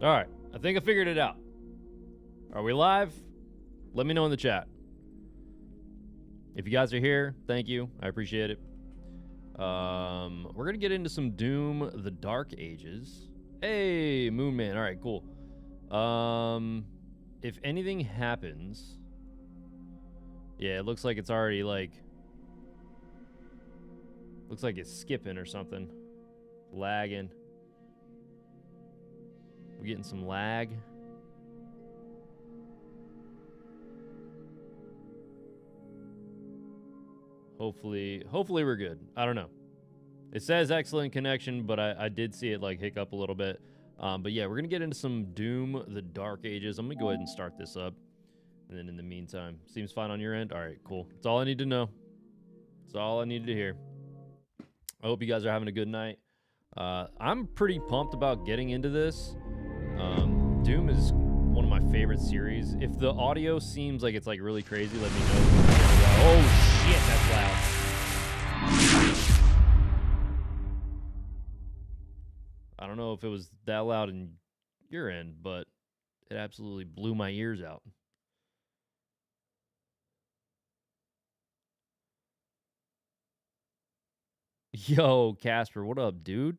All right, I think I figured it out. Are we live? Let me know in the chat. If you guys are here, thank you. I appreciate it. We're gonna get into some Doom: The Dark Ages. Hey, Moon Man. All right, cool. If anything happens, yeah, it looks like it's already like, looks like it's skipping or something, lagging. We're getting some lag. Hopefully we're good. I don't know. It says excellent connection, but I did see it like hiccup a little bit. But yeah, we're gonna get into some Doom: The Dark Ages. I'm gonna go ahead and start this up. And then in the meantime, seems fine on your end? All right, cool. That's all I need to know. That's all I needed to hear. I hope you guys are having a good night. I'm pretty pumped about getting into this. Doom is one of my favorite series. If the audio seems like it's like really crazy, let me know. Oh shit, that's loud. I don't know if it was that loud in your end, but it absolutely blew my ears out. Yo, Casper, what up, dude?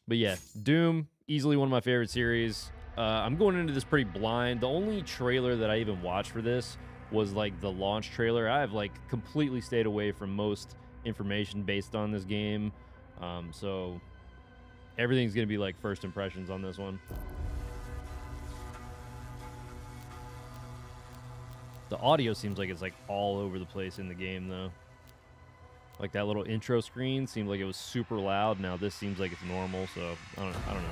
But yeah, Doom, easily one of my favorite series. I'm going into this pretty blind. The only trailer that I even watched for this was like the launch trailer. I've like completely stayed away from most information based on this game. So everything's going to be like first impressions on this one. The audio seems like it's like all over the place in the game though. Like that little intro screen seemed like it was super loud. Now this seems like it's normal, so I don't know.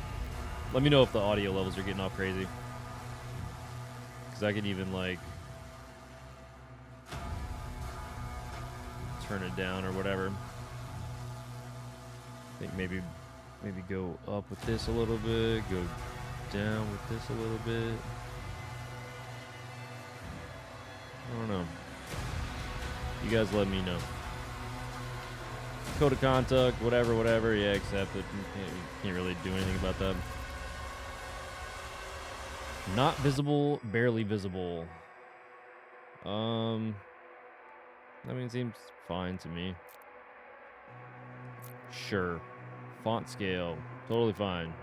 Let me know if the audio levels are getting all crazy. Because I could even like turn it down or whatever. I think maybe go up with this a little bit, go down with this a little bit. I don't know. You guys let me know. Code of conduct, whatever. Yeah, accept it. You can't really do anything about that. Not visible, barely visible. I mean, it seems fine to me. Sure. Font scale, totally fine.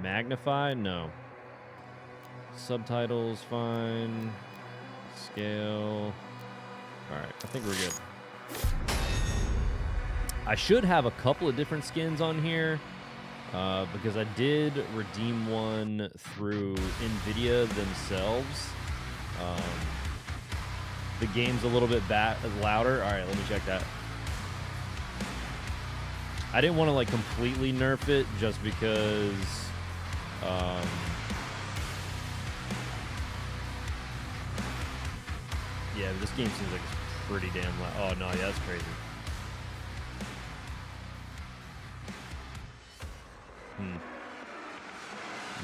Magnify, no. Subtitles, fine. Scale. Alright, I think we're good. I should have a couple of different skins on here because I did redeem one through NVIDIA themselves. The game's a little bit louder. Alright, let me check that. I didn't want to like completely nerf it just because yeah, this game seems like it's pretty damn loud. Oh no, yeah, that's crazy.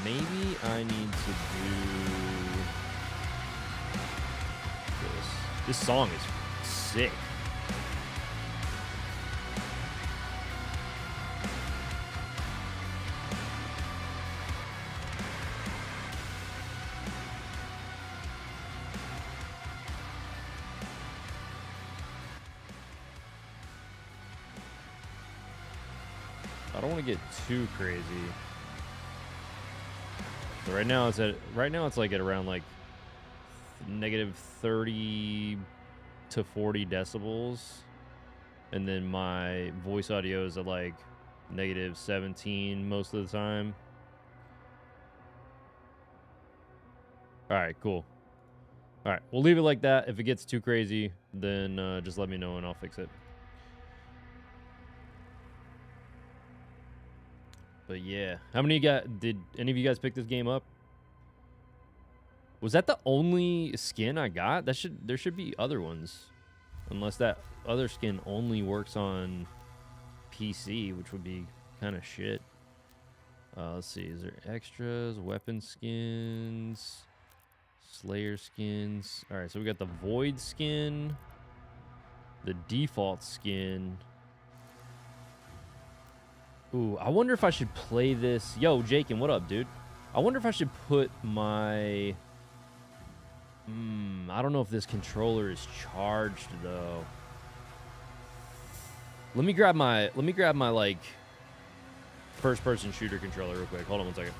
Maybe I need to do this. This song is sick. I don't want to get too crazy. So right now it's like at around like negative 30 to 40 decibels, and then my voice audio is at like negative 17 most of the time. All right, cool. All right, we'll leave it like that. If it gets too crazy, then just let me know and I'll fix it. But yeah, how many did any of you guys pick this game up? Was that the only skin I got? There should be other ones, unless that other skin only works on PC, which would be kind of shit. Let's see, is there extras, weapon skins, Slayer skins? All right, so we got the Void skin, the default skin, Ooh, I wonder if I should play this. Yo, Jakin, what up, dude? I wonder if I should put my... I don't know if this controller is charged, though. Let me grab my like first-person shooter controller real quick. Hold on one second.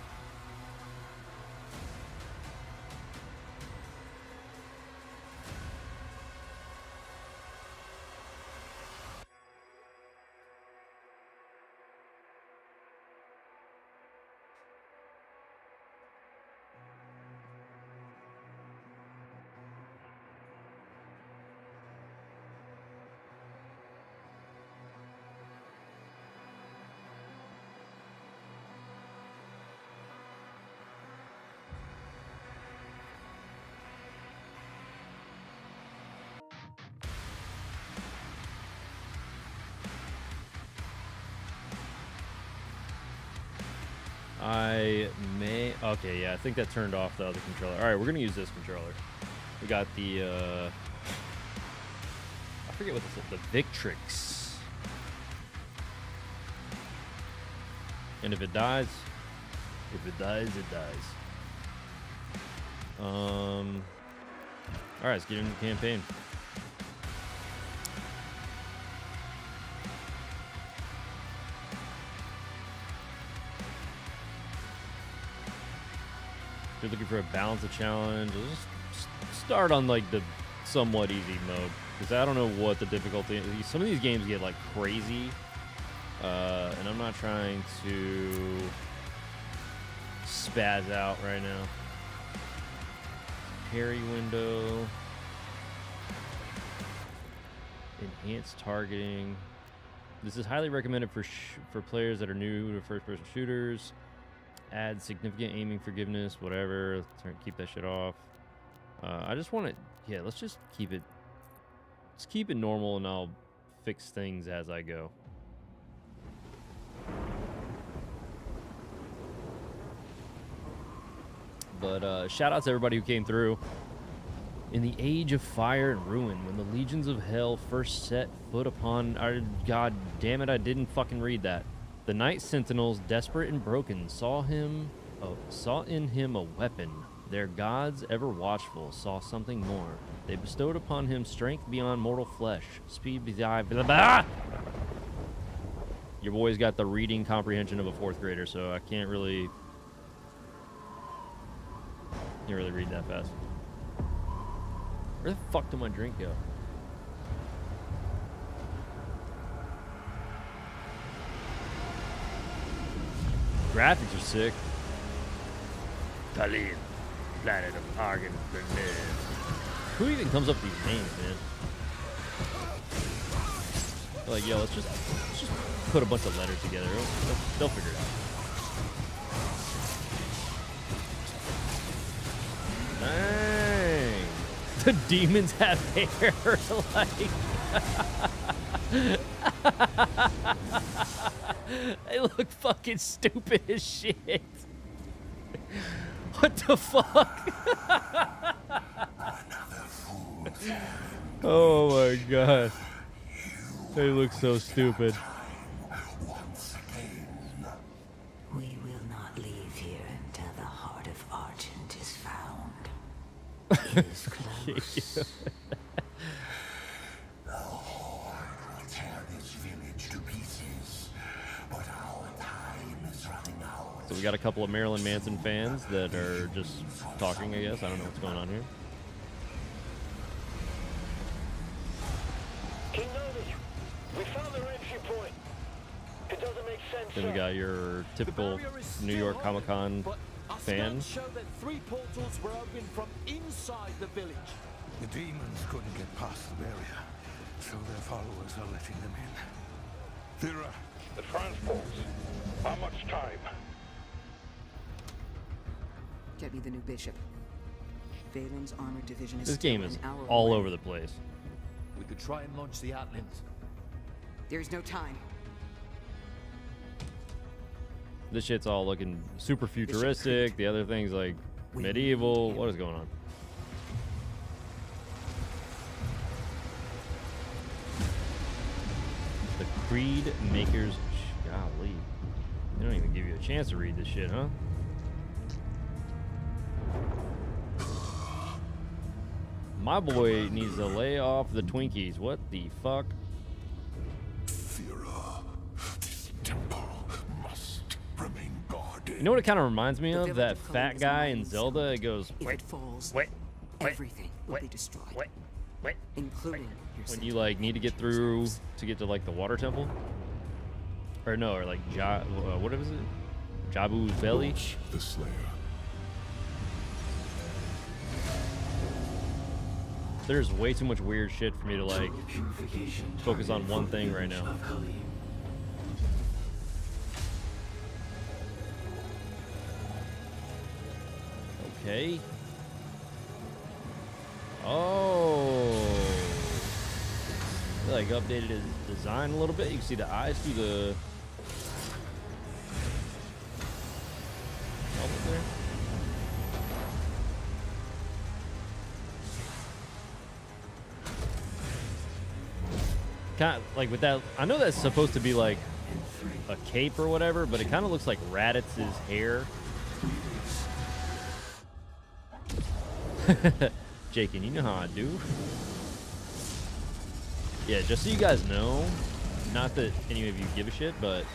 Okay, yeah, I think that turned off the other controller. All right, we're gonna use this controller. We got the I forget what this is, the Victrix. And if it dies, it dies. All right, let's get into the campaign. If you're looking for a balance of challenge, just start on like the somewhat easy mode, because I don't know what the difficulty is. Some of these games get like crazy, and I'm not trying to spaz out right now. Parry window, enhanced targeting. This is highly recommended for players that are new to first-person shooters. Add significant aiming forgiveness, whatever. Keep that shit off. I just want to, yeah, let's just keep it. Let's keep it normal, and I'll fix things as I go. But shout out to everybody who came through. In the age of fire and ruin, when the legions of hell first set foot upon our... God damn it, I didn't fucking read that. The Night Sentinels, desperate and broken, saw in him a weapon. Their gods, ever watchful, saw something more. They bestowed upon him strength beyond mortal flesh, speed beyond... Blah, blah. Your boy's got the reading comprehension of a 4th grader, so I can't really read that fast. Where the fuck did my drink go? Graphics are sick. Talin, planet of Argon. Who even comes up with these names, man? Like, yo, let's just put a bunch of letters together. They'll figure it out. Dang. The demons have hair, like... They look fucking stupid as shit. What the fuck? Oh my god. They look so stupid. We will not leave here until the heart of Argent is found. It is close. The Horde will tear this village to pieces, but our time is running out. So we got a couple of Marilyn Manson fans that are just talking, I guess. I don't know what's going on here. King Novi, we found the entry point. It doesn't make sense. Then we got your typical New York Comic-Con fan. Show that 3 portals were open from inside the village. The demons couldn't get past the barrier, so their followers are letting them in. Thera. The transports. How much time? Get me the new bishop. Valen's armored division is This game is still an hour all away. over the place. We could try and launch the Outlands. There's no time. This shit's all looking super futuristic. The other thing's like medieval. What is going on? The Creed Makers. Golly. They don't even give you a chance to read this shit, huh? My boy needs to lay off the Twinkies. What the fuck? Fira, this temple must remain guarded. You know what it kind of reminds me The of? village That of Cole fat is a guy in mining Zelda. zone. It goes, If wait, it falls, wait, wait, everything will be destroyed, wait. including your When you sentient like need to get energy through reserves. to get to like the water temple, or no, or like what is it? Jabu's belly. Launch the Slayer. There's way too much weird shit for me to like focus on one thing right now. Okay. Oh. They, like updated his design a little bit. You can see the eyes through the helmet there. Kind of like with that, I know that's supposed to be like a cape or whatever, but it kind of looks like Raditz's hair. Jake, and you know how I do. Yeah, just so you guys know, not that any of you give a shit, but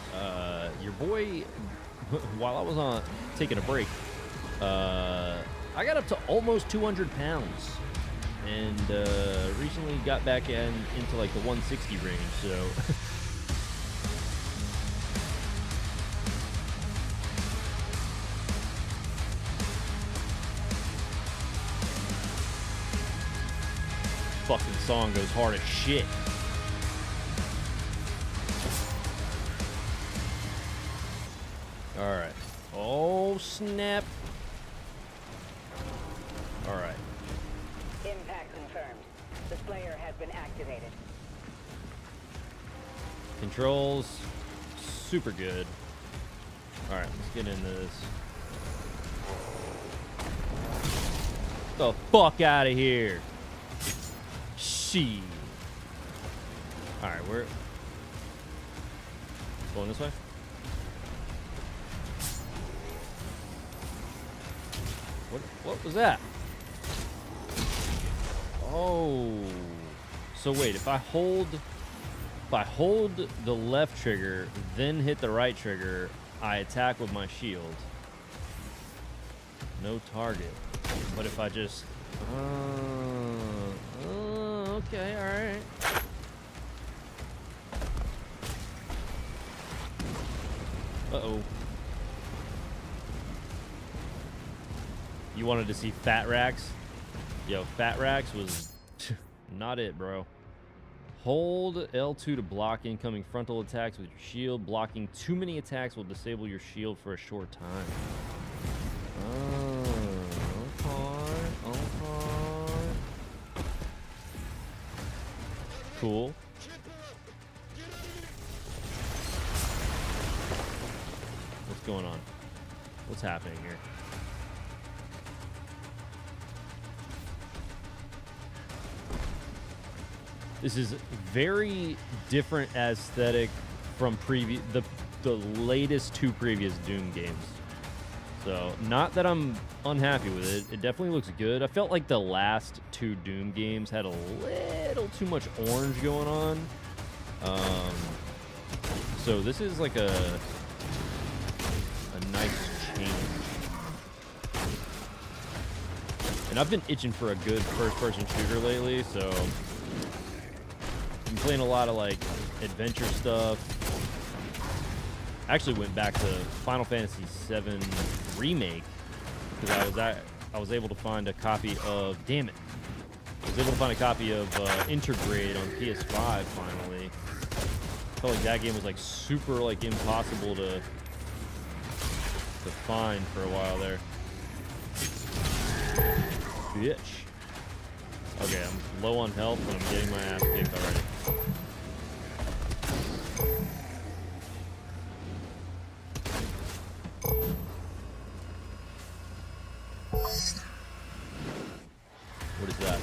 your boy, while I was on taking a break, I got up to almost 200 pounds. And recently got back into like the 160 range, so fucking song goes hard as shit. All right. Oh snap. All right. Impact confirmed. The Slayer has been activated. Controls, super good. All right, let's get into this. The fuck out of here. She. All right, we're going this way. What was that? Oh. So wait, if I hold the left trigger, then hit the right trigger, I attack with my shield. No target. But if I just okay, all right. Uh-oh. You wanted to see Fat RAX? Yo, Fat RAX was not it, bro. Hold L2 to block incoming frontal attacks with your shield. Blocking too many attacks will disable your shield for a short time. Okay. Cool. What's going on? What's happening here? This is very different aesthetic from the latest two previous Doom games. So, not that I'm unhappy with it. It definitely looks good. I felt like the last two Doom games had a little too much orange going on. So this is like a nice change. And I've been itching for a good first-person shooter lately, so I'm playing a lot of like adventure stuff. I actually went back to Final Fantasy VII Remake because I was able to find a copy of I was able to find a copy of Intergrade on PS5 finally. I felt like that game was like super like impossible to find for a while there. Bitch. Okay, I'm low on health and I'm getting my ass kicked already. What is that?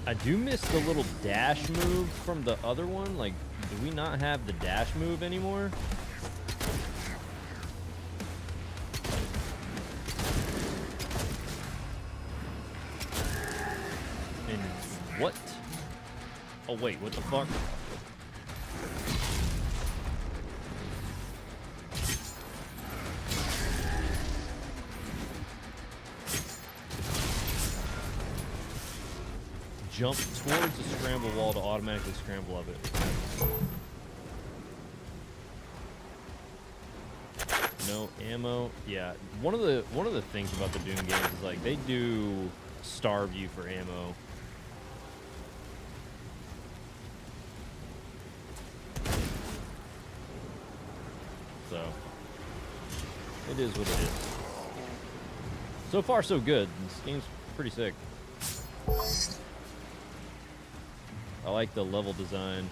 I do miss the little dash move from the other one. Like, do we not have the dash move anymore? And what? Oh, wait, what the fuck? Jump towards the scramble wall to automatically scramble up it. No ammo. Yeah, one of the things about the Doom games is like they do starve you for ammo. So it is what it is. So far, so good. This game's pretty sick. I like the level design.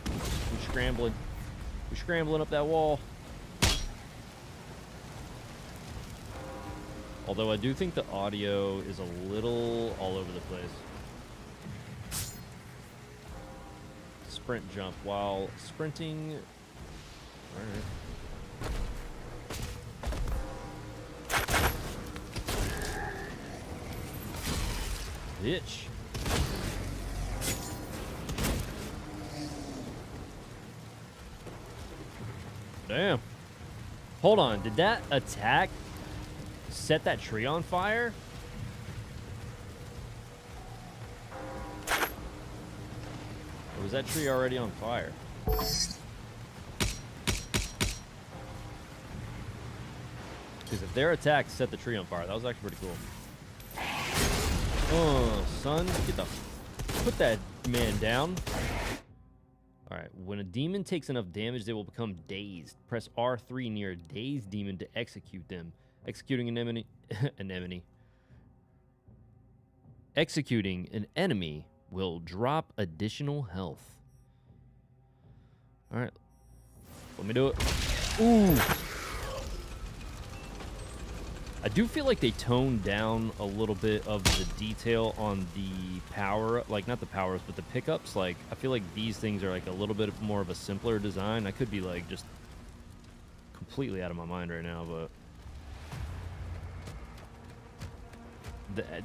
We're scrambling. We're scrambling up that wall. Although I do think the audio is a little all over the place. Sprint jump while sprinting. All right. Bitch. Damn. Hold on. Did that attack set that tree on fire? Or was that tree already on fire? Because if their attack set the tree on fire, that was actually pretty cool. Oh, son, put that man down. All right, when a demon takes enough damage, they will become dazed. Press R3 near a dazed demon to execute them. Executing an enemy, Executing an enemy will drop additional health. All right, let me do it. Ooh. I do feel like they toned down a little bit of the detail on the power, like not the powers, but the pickups. Like, I feel like these things are like a little bit more of a simpler design. I could be like just completely out of my mind right now, but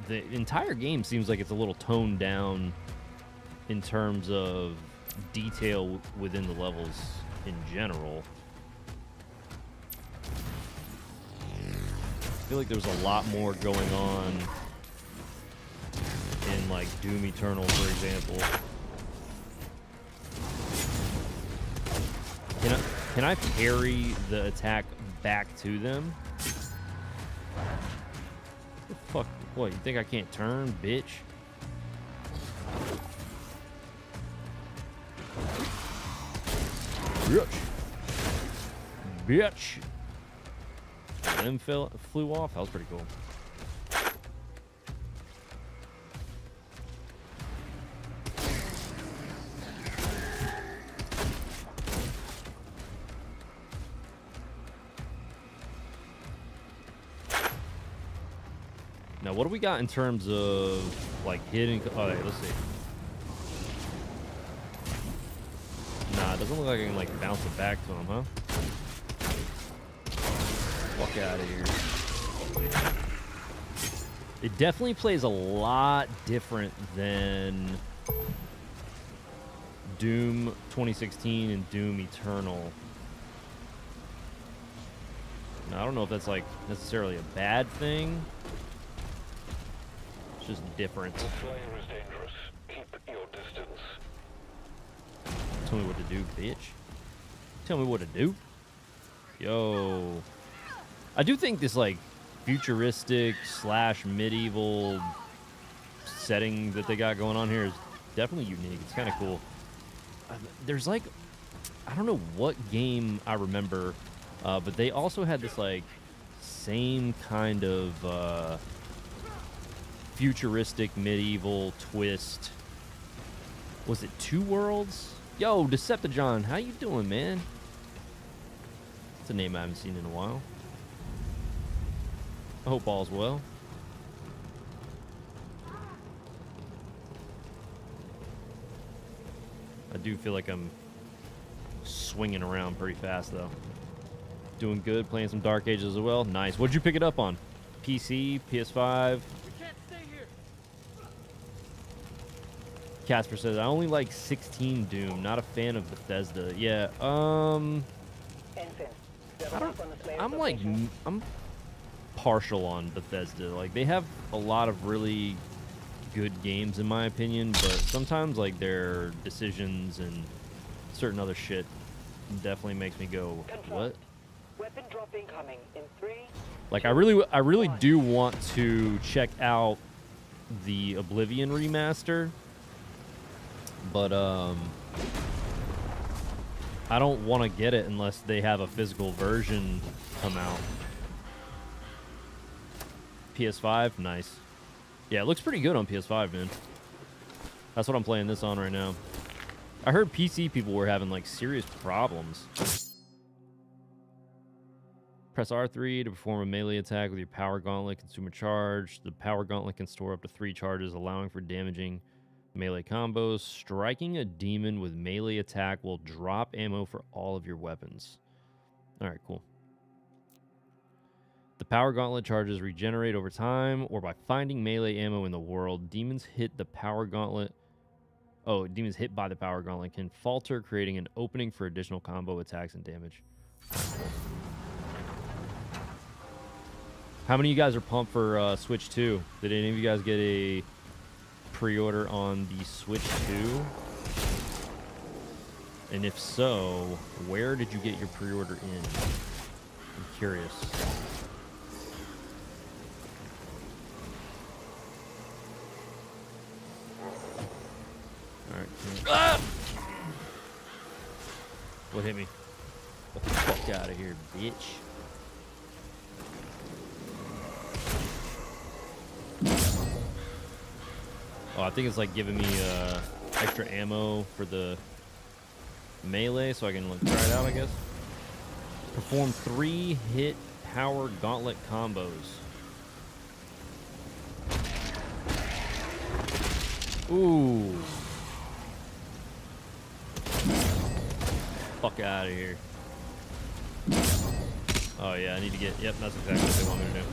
the entire game seems like it's a little toned down in terms of detail within the levels in general. I feel like there's a lot more going on in like Doom Eternal, for example. Can I parry the attack back to them? What the fuck? What, you think I can't turn, bitch? Bitch. Limb flew off. That was pretty cool. Now, what do we got in terms of like hitting? Oh, wait, let's see. Nah, it doesn't look like I can like bounce it back to him, huh? Fuck out of here. It definitely plays a lot different than Doom 2016 and Doom Eternal. Now, I don't know if that's like necessarily a bad thing. It's just different. The flame is dangerous. Keep your distance. Tell me what to do, bitch. Tell me what to do. Yo. I do think this like futuristic / medieval setting that they got going on here is definitely unique. It's kind of cool. There's like, I don't know what game I remember, but they also had this like same kind of futuristic medieval twist. Was it Two Worlds? Yo, Decepticon, how you doing, man? It's a name I haven't seen in a while. I hope all's well. I do feel like I'm swinging around pretty fast, though. Doing good, playing some Dark Ages as well. Nice. What'd you pick it up on? PC, PS5? Casper says, I only like 16 Doom. Not a fan of Bethesda. Yeah, Ensign, I double don't, up on the Slayer's I'm like, location. I'm partial on Bethesda. Like, they have a lot of really good games, in my opinion, but sometimes, like, their decisions and certain other shit definitely makes me go, what? Weapon drop incoming in 3. Like, I really do want to check out the Oblivion remaster, but I don't want to get it unless they have a physical version come out. PS5, nice. Yeah, it looks pretty good on PS5, man. That's what I'm playing this on right now. I heard PC people were having like serious problems. Press R3 to perform a melee attack with your power gauntlet, consume a charge. The power gauntlet can store up to 3 charges, allowing for damaging melee combos. Striking a demon with melee attack will drop ammo for all of your weapons. All right, cool. The power gauntlet charges regenerate over time or by finding melee ammo in the world. Demons hit by the power gauntlet can falter, creating an opening for additional combo attacks and damage. How many of you guys are pumped for Switch 2? Did any of you guys get a pre-order on the Switch 2? And if so, where did you get your pre-order in? I'm curious. Alright. Ah! What hit me? Get the fuck out of here, bitch. Oh, I think it's like giving me extra ammo for the melee so I can like try it out, I guess. Perform 3 hit power gauntlet combos. Ooh. Fuck out of here. Oh yeah, I need to get, yep, that's exactly what they want me to do.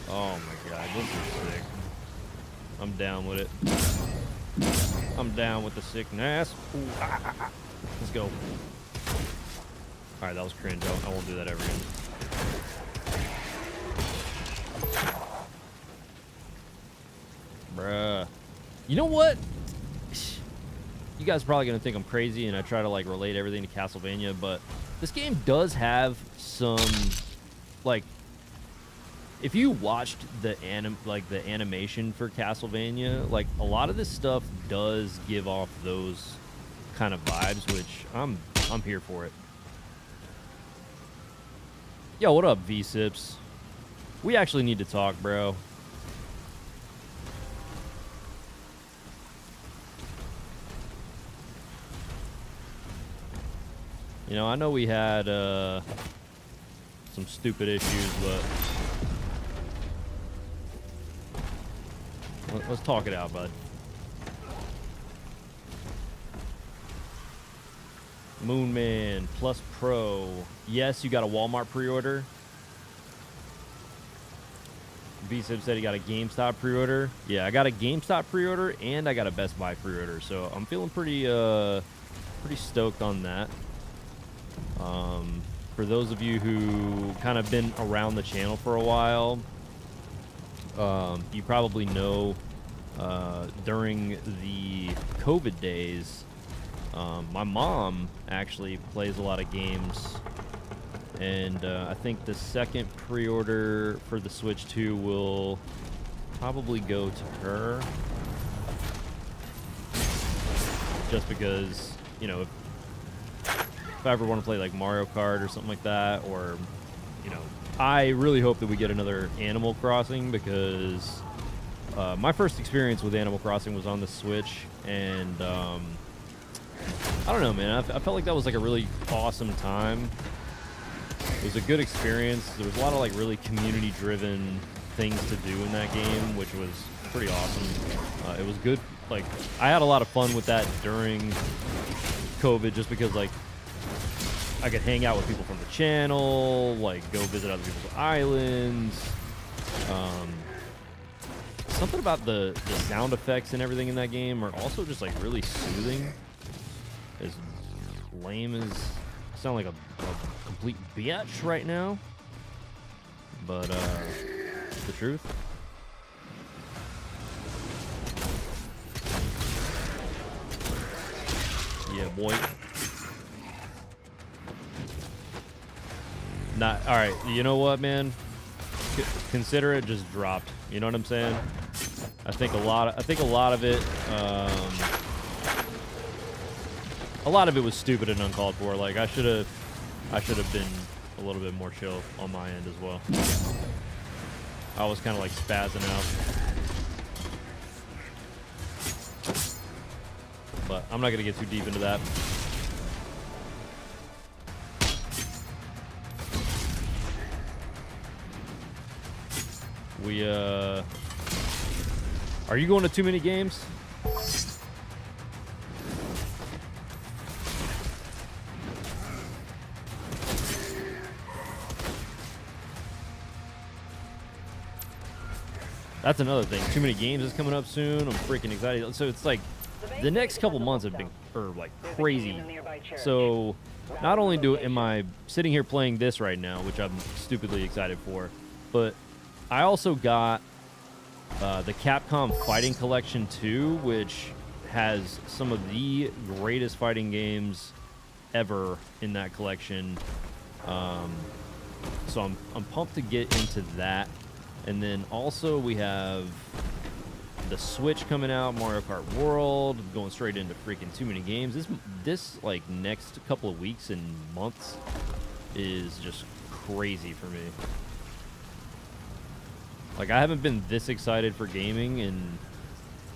Oh my god, this is sick. I'm down with it. I'm down with the sickness. Ooh, ah, ah, ah. Let's go. Alright, that was cringe. I won't do that ever again. Bruh. You know what? You guys are probably going to think I'm crazy and I try to like relate everything to Castlevania, but this game does have some, like, if you watched the animation for Castlevania, like a lot of this stuff does give off those kind of vibes, which I'm here for it. Yo, what up, V-Sips? We actually need to talk, bro. You know, I know we had some stupid issues, but let's talk it out, bud. Moonman Plus Pro. Yes, you got a Walmart pre-order. V-Sib said he got a GameStop pre-order. Yeah, I got a GameStop pre-order and I got a Best Buy pre-order, so I'm feeling pretty stoked on that. For those of you who kind of been around the channel for a while, you probably know during the COVID days, my mom actually plays a lot of games, and I think the second pre-order for the Switch 2 will probably go to her, just because, you know, if I ever want to play like Mario Kart or something like that, or, you know, I really hope that we get another Animal Crossing, because my first experience with Animal Crossing was on the Switch, and I don't know, man, I felt like that was like a really awesome time. It was a good experience. There was a lot of like really community driven things to do in that game, which was pretty awesome. It was good. Like, I had a lot of fun with that during COVID, just because like I could hang out with people from the channel, like go visit other people's islands. Something about the sound effects and everything in that game are also just like really soothing. As lame as I sound like a complete bitch right now, but it's the truth. Yeah, boy. Not all right. You know what, man? Consider it just dropped. You know what I'm saying? I think a lot of it. A lot of it was stupid and uncalled for. Like I should have been a little bit more chill on my end as well. I was kind of like spazzing out. But I'm not gonna get too deep into that. Are you going to too many games? That's another thing. Too many games is coming up soon. I'm freaking excited. So it's like the next couple months have been like crazy. So not only am I sitting here playing this right now, which I'm stupidly excited for, but I also got the Capcom Fighting Collection 2, which has some of the greatest fighting games ever in that collection. So I'm pumped to get into that. And then also we have the Switch coming out, Mario Kart World, going straight into freaking too many games. This like next couple of weeks and months is just crazy for me. Like I haven't been this excited for gaming in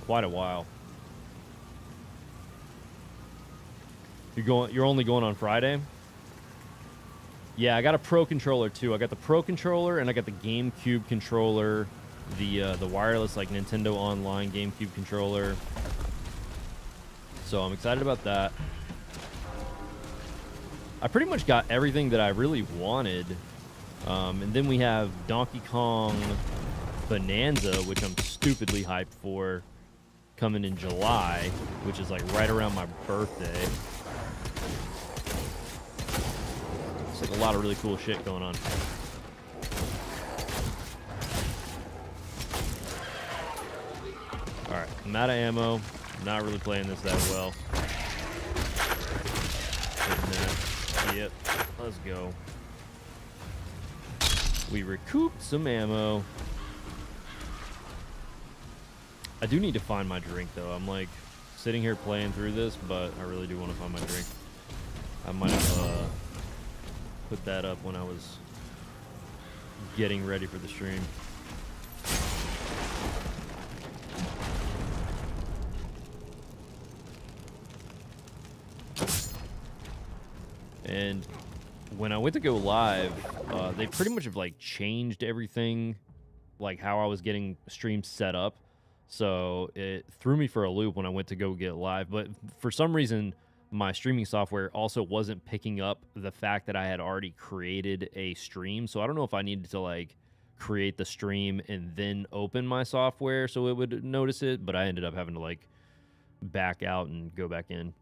quite a while. You're only going on Friday? Yeah, I got a Pro controller too. I got the Pro controller and I got the GameCube controller, the wireless like Nintendo Online GameCube controller. So I'm excited about that. I pretty much got everything that I really wanted. And then we have Donkey Kong Bonanza, which I'm stupidly hyped for, coming in July, which is like right around my birthday. It's like a lot of really cool shit going on. Alright, I'm out of ammo. Not really playing this that well. Yep, let's go. We recouped some ammo. I do need to find my drink, though. I'm like sitting here playing through this, but I really do want to find my drink. I might have put that up when I was getting ready for the stream. And when I went to go live, they pretty much have like changed everything, like how I was getting streams set up. So it threw me for a loop when I went to go get live. But for some reason, my streaming software also wasn't picking up the fact that I had already created a stream. So I don't know if I needed to like create the stream and then open my software so it would notice it. But I ended up having to like back out and go back in.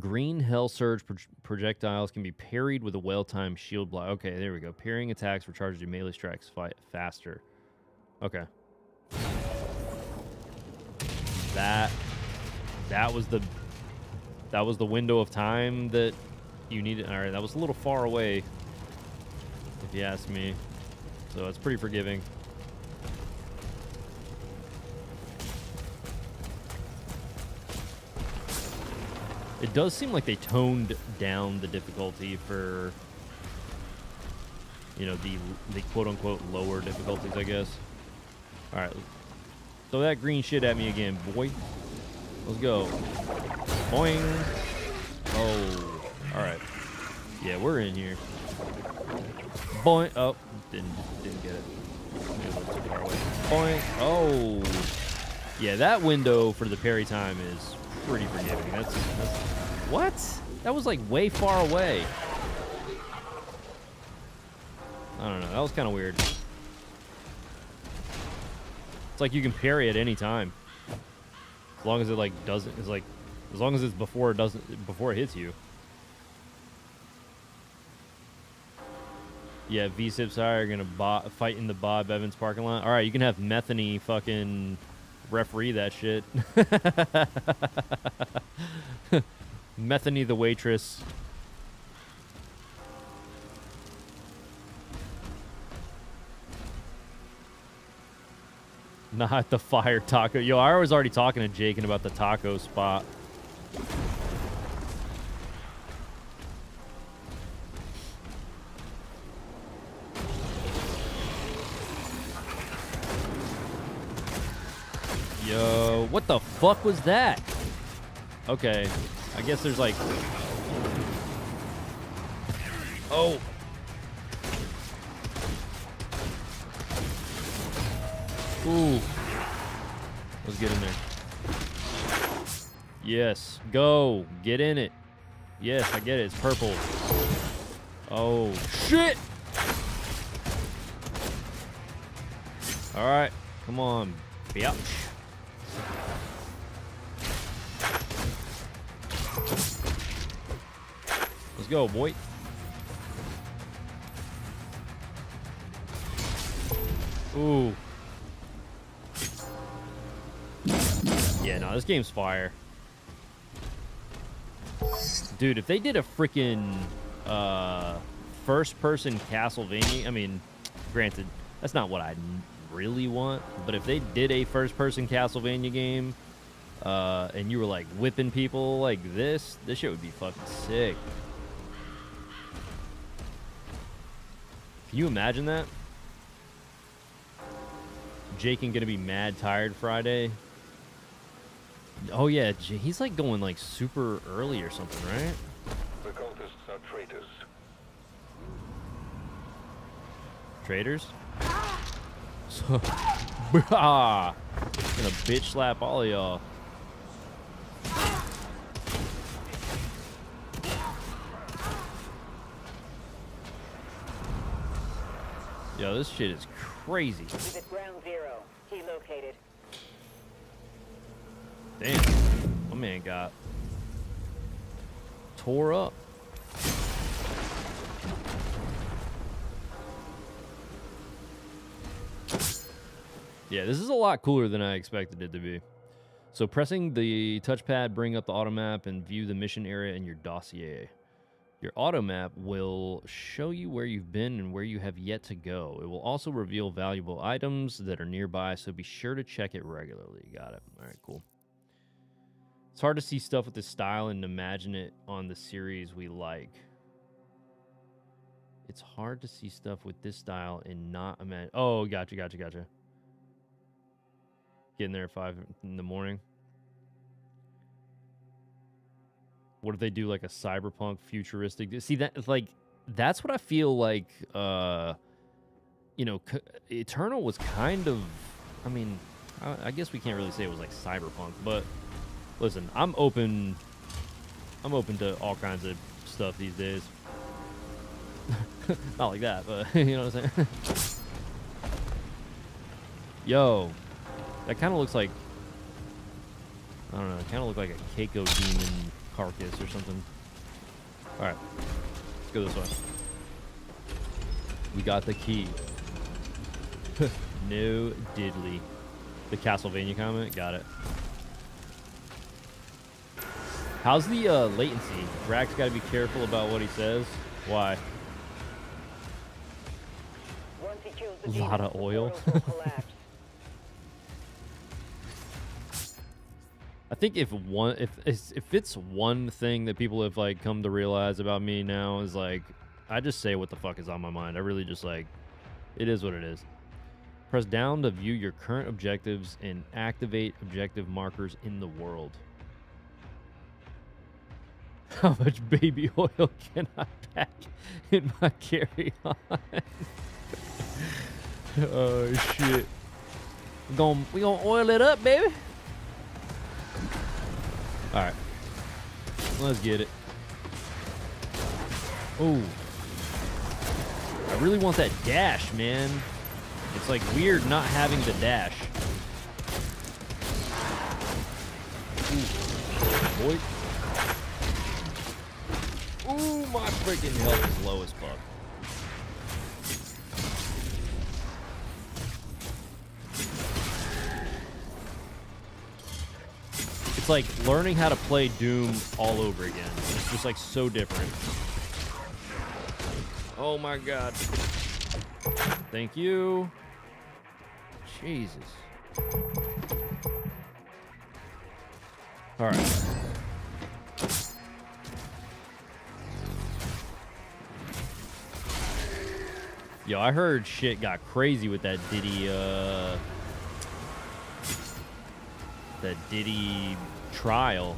Green Hell Surge projectiles can be parried with a well-timed shield block. Okay, there we go. Parrying attacks recharges your melee strikes faster. Okay. That was the window of time that you needed. All right, that was a little far away, if you ask me. So it's pretty forgiving. It does seem like they toned down the difficulty for, you know, the quote-unquote lower difficulties, I guess. All right. Throw that green shit at me again, boy. Let's go. Boing. Oh. All right. Yeah, we're in here. Boing. Oh, didn't get it. Point. Oh. Yeah, that window for the parry time is pretty forgiving. That's what? That was like way far away. I don't know. That was kind of weird. It's like you can parry at any time. As long as it like doesn't, it's like, as long as it's before it hits you. Yeah, V-Sips are gonna fight in the Bob Evans parking lot. All right, you can have Methany fucking referee that shit. Methany the waitress. Not the fire taco. Yo, I was already talking to Jakin about the taco spot. Yo, what the fuck was that? Okay, I guess there's like... Oh. Ooh. Let's get in there. Yes, go. Get in it. Yes, I get it. It's purple. Oh, shit! All right, come on, bitch. Let's go, boy. Ooh. Yeah, no, this game's fire. Dude, if they did a freaking first-person Castlevania, I mean, granted, that's not what I really want, but if they did a first-person Castlevania game, and you were, like, whipping people like this shit would be fucking sick. Can you imagine that? Jake ain't gonna be mad tired Friday. Oh yeah, he's like going like super early or something, right? The cultists are traitors. Traitors? So, gonna bitch slap all of y'all. Yo, this shit is crazy. He's at ground zero. He located. Damn, my man got tore up. Yeah, this is a lot cooler than I expected it to be. So pressing the touchpad, bring up the auto map and view the mission area in your dossier. Your auto map will show you where you've been and where you have yet to go. It will also reveal valuable items that are nearby, so be sure to check it regularly. Got it. All right, cool. It's hard to see stuff with this style and imagine it on the series we like. It's hard to see stuff with this style and not imagine. Oh, gotcha. Getting there at 5 in the morning. What if they do like a cyberpunk futuristic? See, that like that's what I feel like. You know, Eternal was kind of. I mean, I guess we can't really say it was like cyberpunk, but listen, I'm open to all kinds of stuff these days. Not like that, but you know what I'm saying. Yo, that kind of looks like. I don't know. It kind of looked like a Keiko demon carcass or something. All right, let's go this way. We got the key. No diddly. The Castlevania comment, got it. How's the latency? RAX got to be careful about what he says. Why? Once he kills the A lot demons, of oil. the portals will collapse. I think if it's one thing that people have like come to realize about me now is like I just say what the fuck is on my mind. I really just like it is what it is. Press down to view your current objectives and activate objective markers in the world. How much baby oil can I pack in my carry-on? Oh shit. We gonna oil it up, baby. All right. Let's get it. Oh. I really want that dash, man. It's like weird not having the dash. Ooh. Boy. Ooh, my freaking health is low as fuck. It's like learning how to play Doom all over again. It's just like so different. Oh my god. Thank you. Jesus. All right. Yo, I heard shit got crazy with that Diddy trial.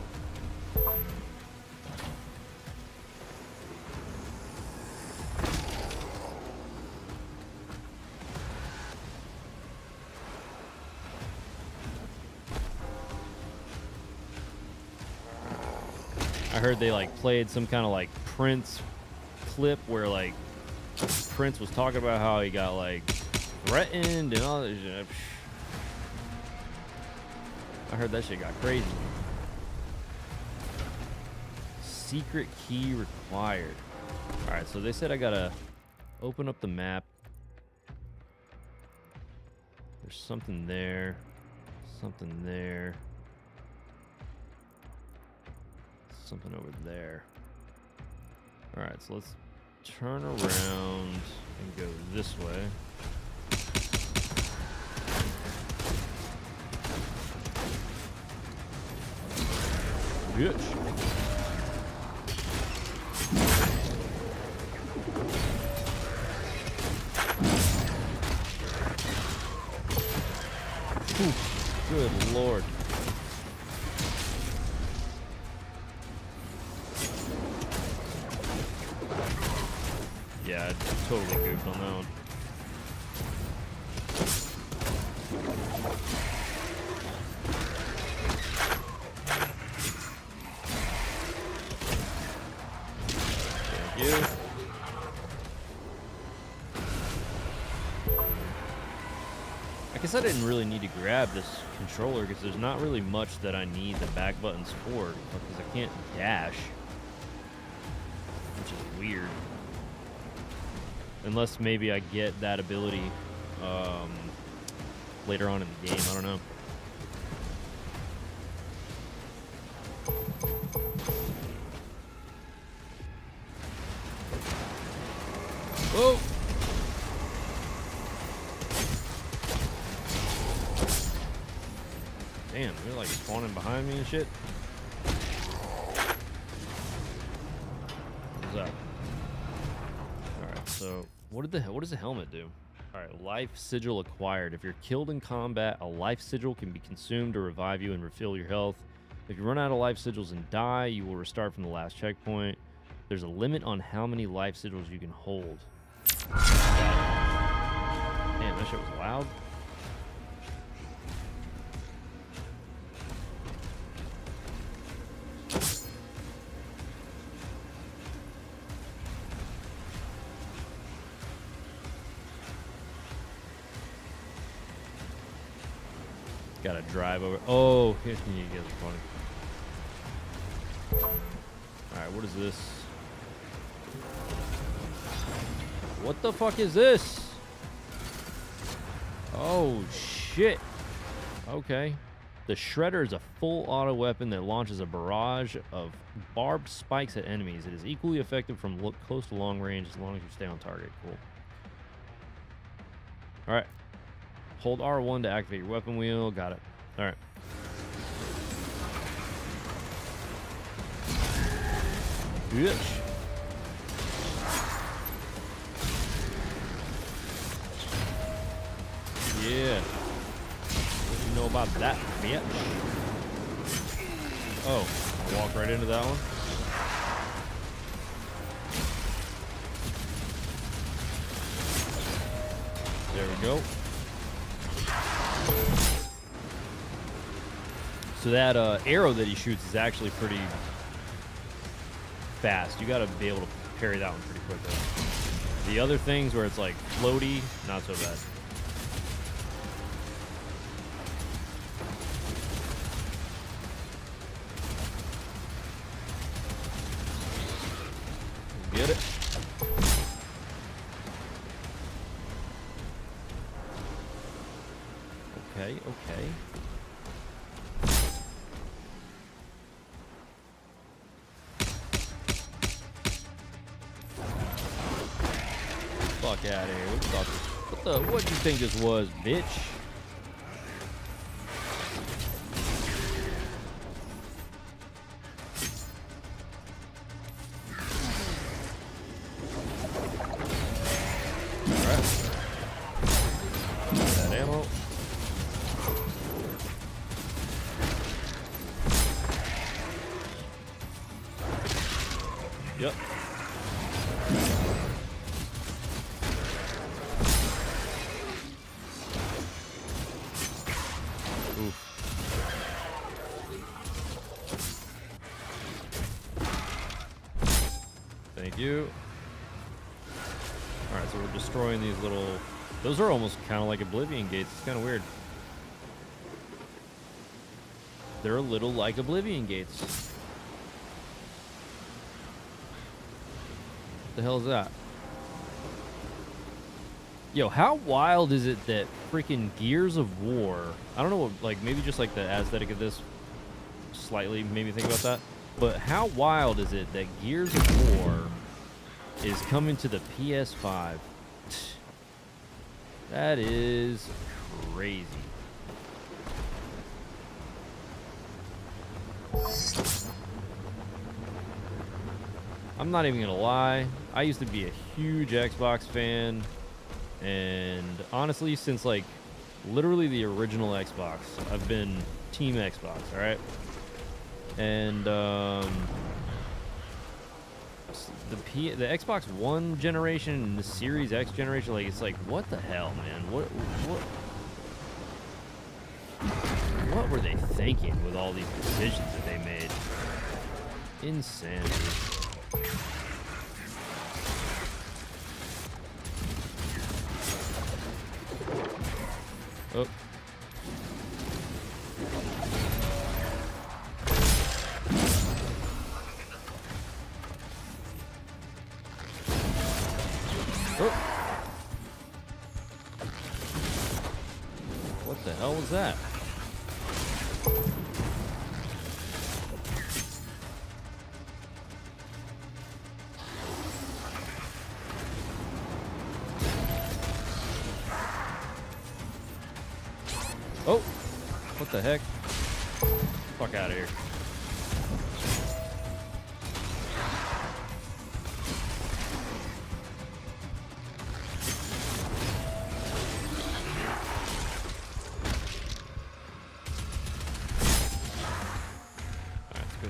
I heard they like played some kind of like Prince clip where like Prince was talking about how he got like threatened and all that shit. I heard that shit got crazy. Secret key required. Alright, so they said I gotta open up the map. There's something there. Something there. Something over there. Alright, so let's turn around and go this way. Bitch. Ooh, good lord. Yeah, I totally goofed on that one. Thank you. I guess I didn't really need to grab this controller because there's not really much that I need the back buttons for because I can't dash, which is weird. Unless maybe I get that ability later on in the game. I don't know. Whoa! Damn, they're like spawning behind me and shit. What's up? Alright, so what does the helmet do? Alright, life sigil acquired. If you're killed in combat, a life sigil can be consumed to revive you and refill your health. If you run out of life sigils and die, you will restart from the last checkpoint. There's a limit on how many life sigils you can hold. Damn, that shit was loud. Gotta drive over. Oh, you guys are funny. Alright, what is this? What the fuck is this? Oh, shit. Okay. The Shredder is a full auto weapon that launches a barrage of barbed spikes at enemies. It is equally effective from close to long range as long as you stay on target. Cool. Alright. Hold R1 to activate your weapon wheel. Got it. Alright. Bitch. Yeah. What you know about that, bitch? Oh, I walked right into that one. There we we go. So that arrow that he shoots is actually pretty fast. You got to be able to parry that one pretty quickly. The other things where it's like floaty, not so bad. Get it? Okay, okay. Fuck out of here. What do you think this was, bitch? Alright. That ammo. Yep. Thank you. Alright, so we're destroying these little... Those are almost kind of like Oblivion gates. It's kind of weird. They're a little like Oblivion gates. What the hell is that? Yo, how wild is it that freaking Gears of War... I don't know what, like, maybe just like the aesthetic of this slightly made me think about that. But how wild is it that Gears of War is coming to the PS5? That is crazy. I'm not even gonna lie. I used to be a huge Xbox fan. And honestly, since like literally the original Xbox, I've been Team Xbox, alright? And the Xbox One generation and the Series X generation, like, it's like, what the hell, man? What were they thinking with all these decisions that they made? Insanity. Oh. Oh. What the hell was that? Oh, what the heck? Fuck out of here.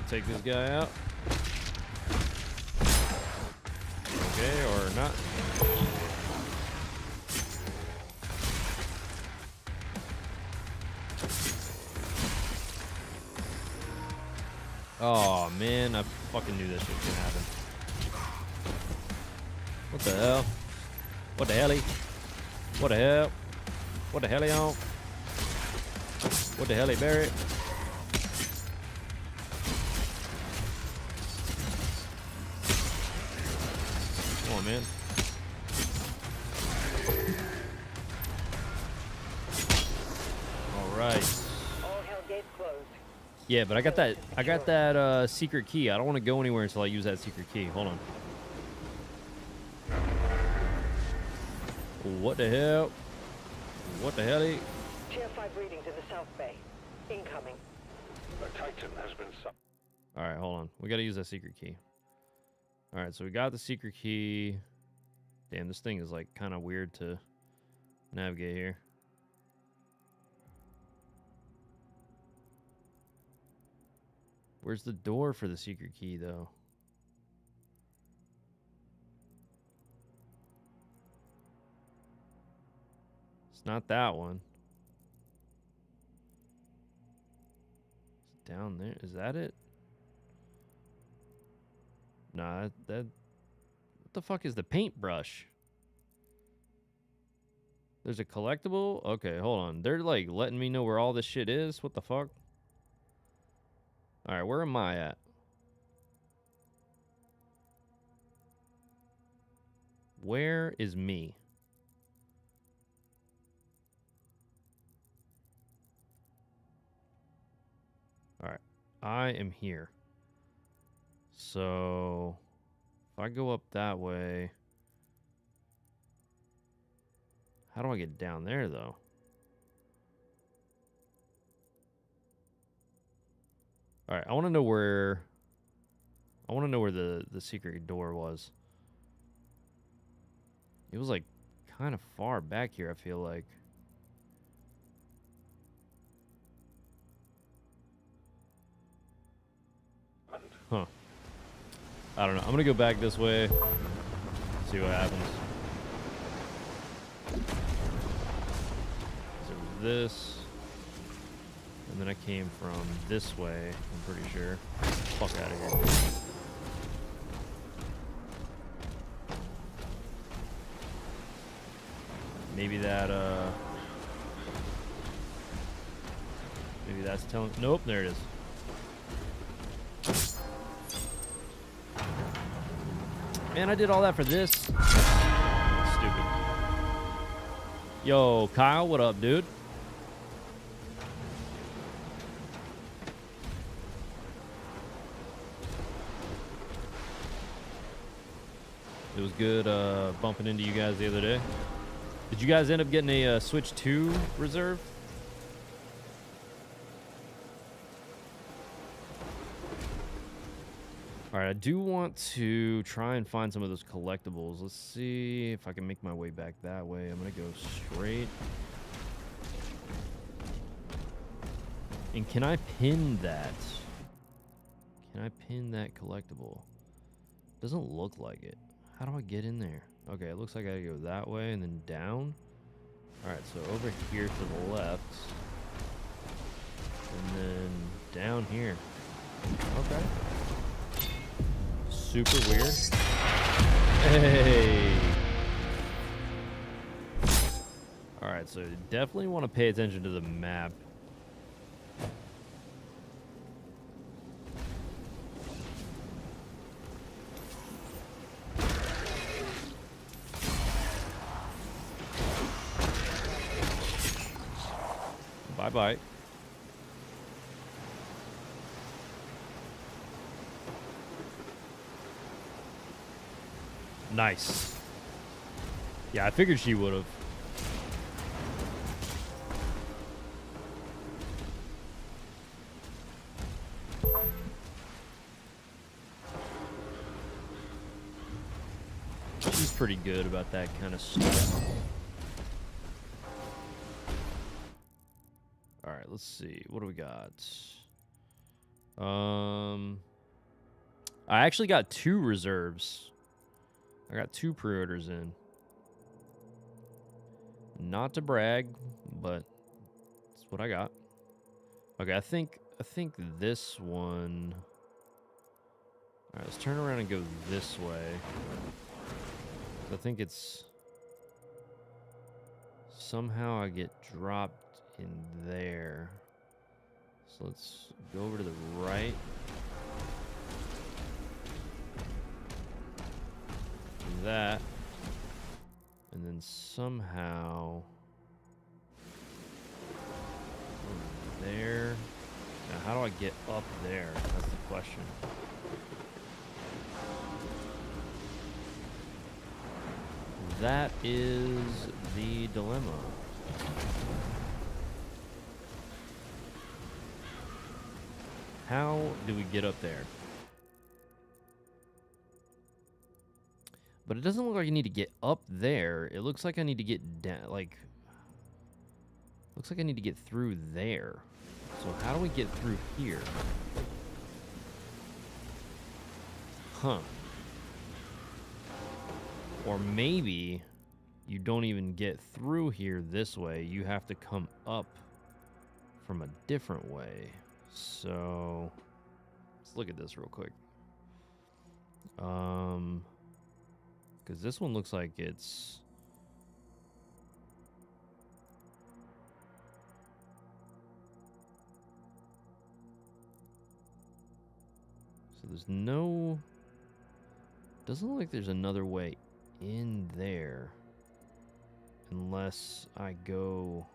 Take this guy out. Okay, or not. Oh man, I fucking knew this was gonna happen. What the hell? What the helly? What the hell? What the helly on? What the helly, Barry? Come on, man. All right. All hell gates closed. Yeah, but I got that secret key. I don't want to go anywhere until I use that secret key. Hold on. What the hell? What the hell? Tier 5 readings in the South Bay. Incoming. The Titan has been All right, hold on. We got to use that secret key. All right, so we got the secret key. Damn, this thing is like kind of weird to navigate here. Where's the door for the secret key, though? not that one. It's down there. Is that it? Nah, that what the fuck is the paintbrush? There's a collectible? Okay, hold on. They're like letting me know where all this shit is? What the fuck? Alright, where am I at? Where is me? Alright, I am here. So, if I go up that way, how do I get down there, though? All right, I want to know where the secret door was. It was like kind of far back here, I feel like. Huh. I don't know. I'm going to go back this way. See what happens. So this. And then I came from this way, I'm pretty sure. Fuck out of here. Maybe that, maybe that's telling... Nope, there it is. Man, I did all that for this. Stupid. Yo, Kyle, what up, dude? It was good bumping into you guys the other day. Did you guys end up getting a Switch 2 reserve? Alright, I do want to try and find some of those collectibles. Let's see if I can make my way back that way. I'm going to go straight. And can I pin that? Can I pin that collectible? Doesn't look like it. How do I get in there? Okay, it looks like I gotta go that way and then down. Alright, so over here to the left. And then down here. Okay. Super weird. Hey! Alright, so definitely want to pay attention to the map. Bye-bye. Nice. Yeah, I figured she would have. She's pretty good about that kind of stuff. All right, let's see. What do we got? I actually got 2 reserves. I got 2 pre-orders in. Not to brag, but that's what I got. Okay, I think this one. All right, let's turn around and go this way. I think it's somehow I get dropped in there. So let's go over to the right. Do that. And then somehow over there. Now how do I get up there? That's the question. That is the dilemma. How do we get up there? But it doesn't look like I need to get up there. It looks like I need to get down, like, looks like I need to get through there. So how do we get through here? Huh. Or maybe you don't even get through here this way. You have to come up from a different way. So let's look at this real quick. Because this one looks like it's... So there's no... Doesn't look like there's another way in there. Unless I go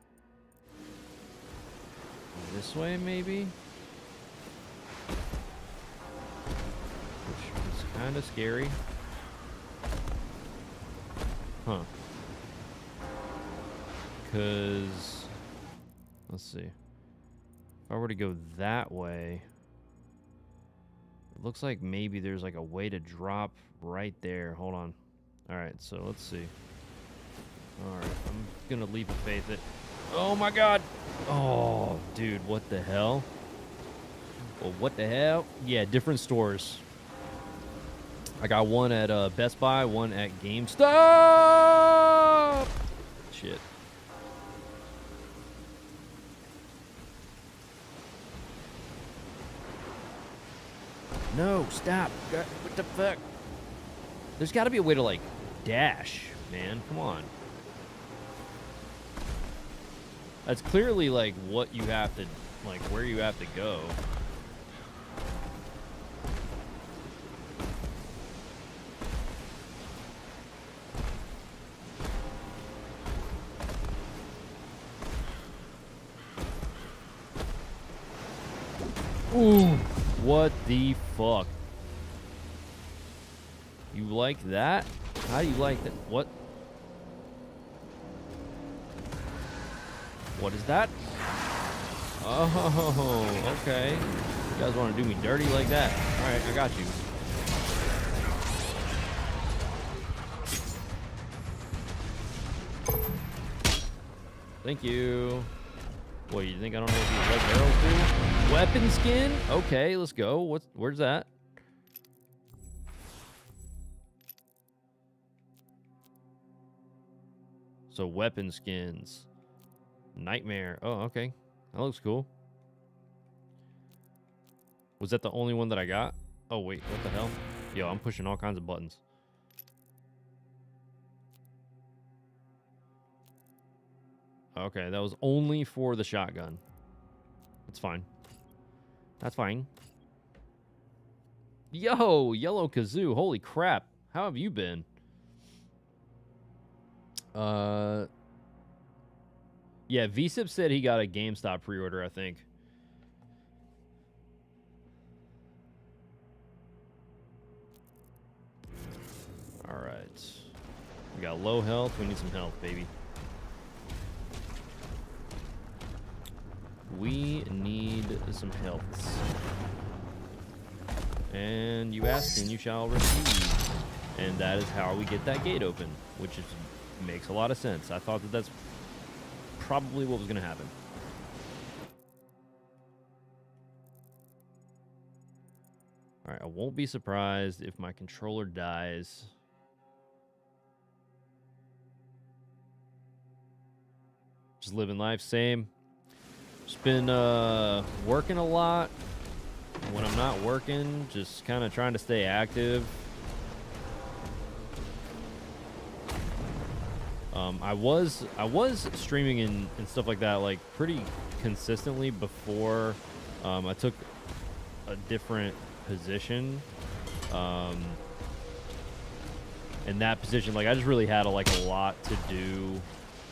this way, maybe? Which is kind of scary. Huh. Because... Let's see. If I were to go that way... It looks like maybe there's like a way to drop right there. Hold on. Alright, so let's see. Alright, I'm gonna leap of faith it. Oh my god! Oh, dude, what the hell? Well, what the hell? Yeah, different stores. I got one at Best Buy, one at GameStop! Shit. No, stop. What the fuck? There's got to be a way to, like, dash, man. Come on. That's clearly, like, what you have to, like, where you have to go. Ooh, what the fuck? You like that? How do you like that? What? What is that? Oh, okay. You guys want to do me dirty like that? All right, I got you. Thank you. What, you think I don't know what these red barrels do? Weapon skin? Okay, let's go. Where's that? So weapon skins. Nightmare. Oh, okay. That looks cool. Was that the only one that I got? Oh, wait. What the hell? Yo, I'm pushing all kinds of buttons. Okay, that was only for the shotgun. That's fine. That's fine. Yo, Yellow Kazoo. Holy crap. How have you been? Yeah, VSIP said he got a GameStop pre-order, I think. All right. We got low health. We need some health, baby. We need some health. And you asked and you shall receive. And that is how we get that gate open, which makes a lot of sense. I thought that that's probably what was going to happen. All right, I won't be surprised if my controller dies. Just living life, same. Just been working a lot. When I'm not working, just kind of trying to stay active. I was streaming and stuff like that, like, pretty consistently before I took a different position. In that position, like, I just really had a lot to do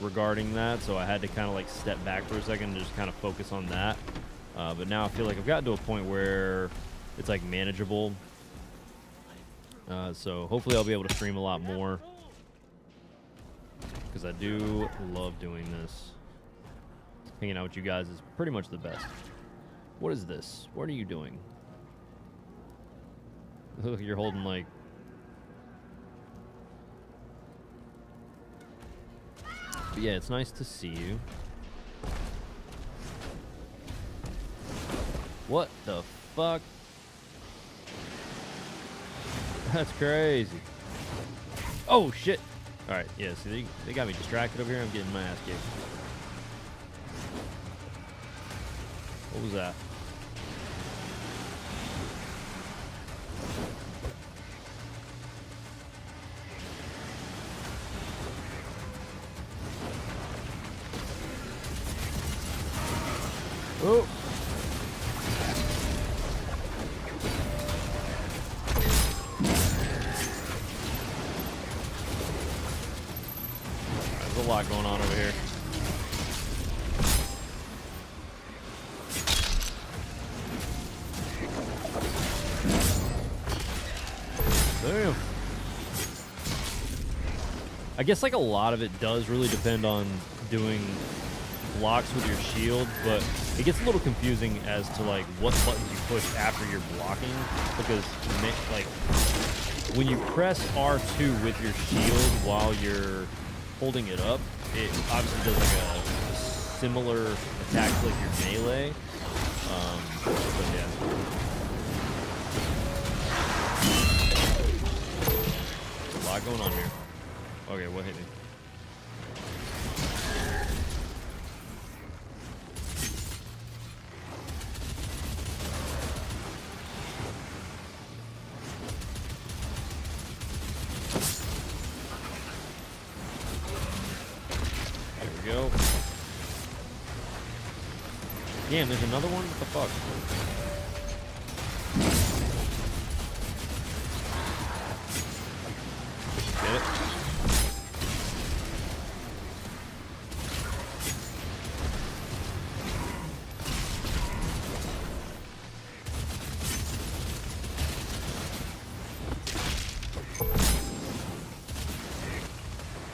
regarding that, so I had to kind of like step back for a second and just kind of focus on that. But now I feel like I've gotten to a point where it's like manageable. So hopefully I'll be able to stream a lot more, because I do love doing this. Hanging out with you guys is pretty much the best. What is this? What are you doing? Look, you're holding like... But yeah, it's nice to see you. What the fuck? That's crazy. Oh, shit. All right, yeah. See, they got me distracted over here. I'm getting my ass kicked. What was that? Oh. There's a lot going on over here. Damn. I guess like a lot of it does really depend on doing blocks with your shield, but it gets a little confusing as to like what buttons you push after you're blocking, because like when you press R2 with your shield while you're holding it up, it obviously does like a similar attack to like your melee. But yeah. A lot going on here. Okay, what hit me? There we go. Damn, there's another one? What the fuck? Get it?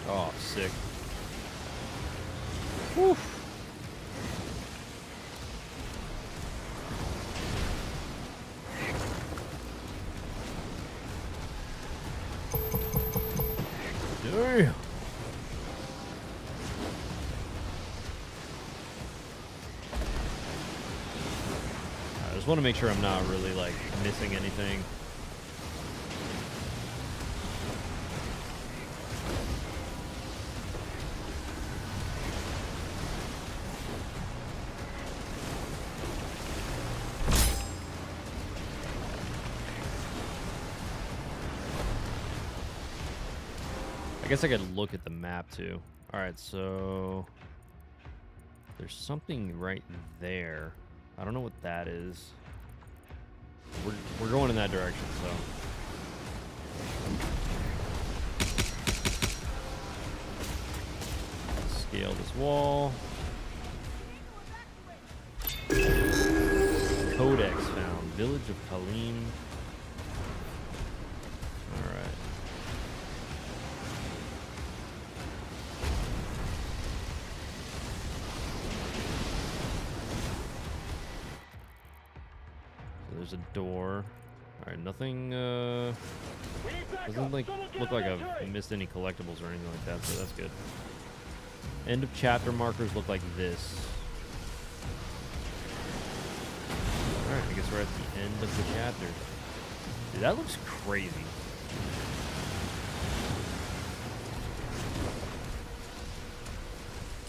Oh, sick. Whew. Damn. I just want to make sure I'm not really like missing anything. I guess I could look at the map too. All right, so there's something right there. I don't know what that is. We're going in that direction, so. Scale this wall. Codex found. Village of Kalim. All right. There's a door. All right, nothing. Doesn't like look like I've missed any collectibles or anything like that, so that's good. End of chapter markers look like this. All right, I guess we're at the end of the chapter. Dude, that looks crazy.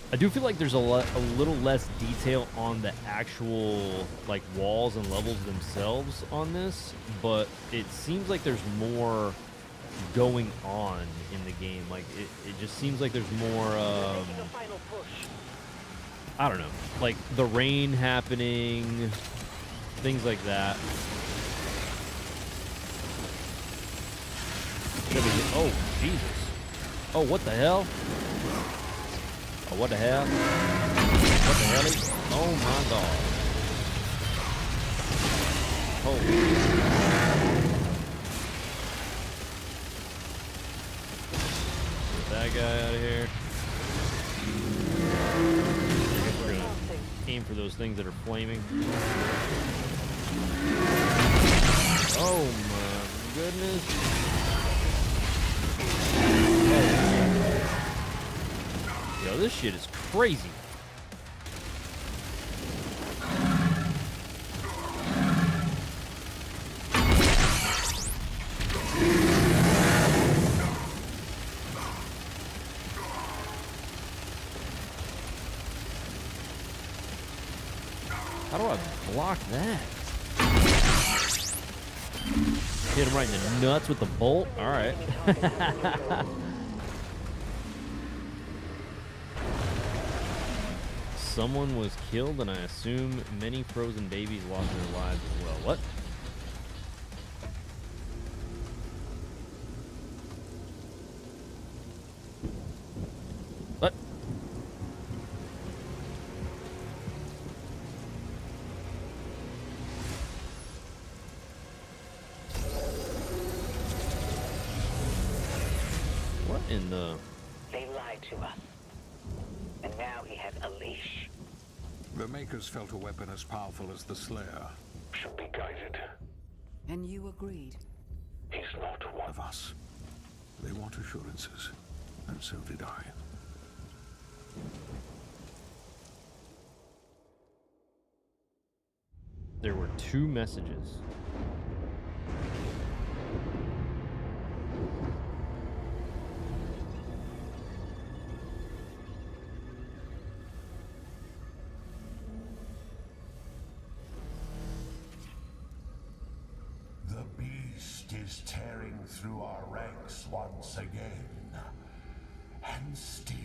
I do feel like there's a little less detail on the actual like walls and levels themselves on this, but it seems like there's more going on in the game. Like it just seems like there's more I don't know, like the rain happening, things like that. Oh, Jesus. Oh, what the hell? Oh, what the hell? What the hell is... Oh, my God. Holy... Get that guy out of here. I guess we're gonna aim for those things that are flaming. Oh, my goodness. Yo, this shit is crazy. block that? Hit him right in the nuts with the bolt. All right. Someone was killed, and I assume many frozen babies lost their lives as well. What? What? What in the... They lied to us. And now he has a leash. The Makers felt a weapon as powerful as the Slayer. Should be guided. And you agreed? He's not one Of us. They want assurances. And so did I. There were 2 messages. The beast is tearing through our ranks once again. And still,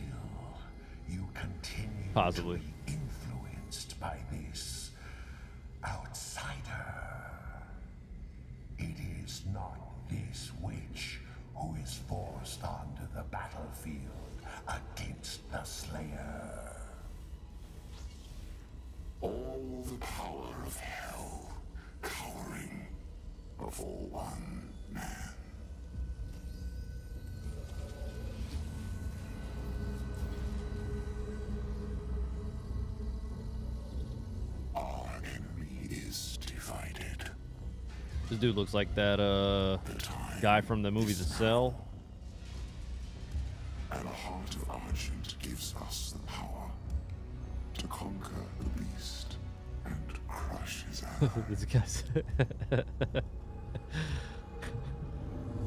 you continue Possibly. to be influenced by this outsider. It is not this witch who is forced onto the battlefield against the Slayer. All the power of hell, cowering before one man. Our enemy is divided. This dude looks like that guy from the movie The Cell. And the heart of Argent gives us the power to conquer the beast and crush his ally. This guy's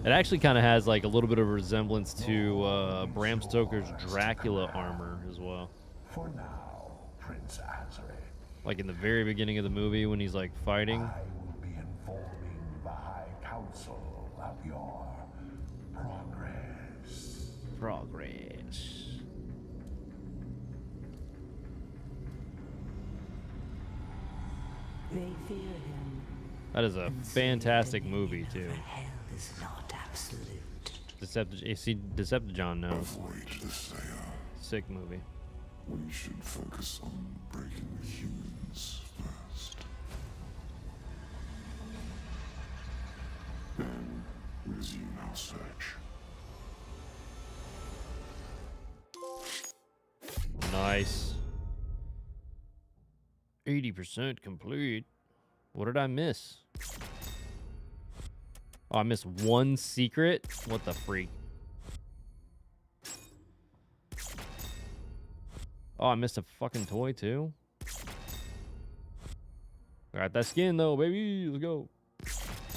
It actually kind of has like a little bit of a resemblance to Bram Stoker's Dracula armor as well. For now, Prince Azure, Like in the very beginning of the movie when he's like fighting. I will be informing the High Council of your progress. Progress. They fear him. That is a and so fantastic the movie meaning too. of hell is not absolute. Decepticon knows. Avoid the Slayer. Sick movie. We should focus on breaking the humans first. Then resume our search. Nice. 80% complete. What did I miss? Oh, I missed one secret? What the freak? Oh, I missed a fucking toy too? Got that skin though, baby. Let's go.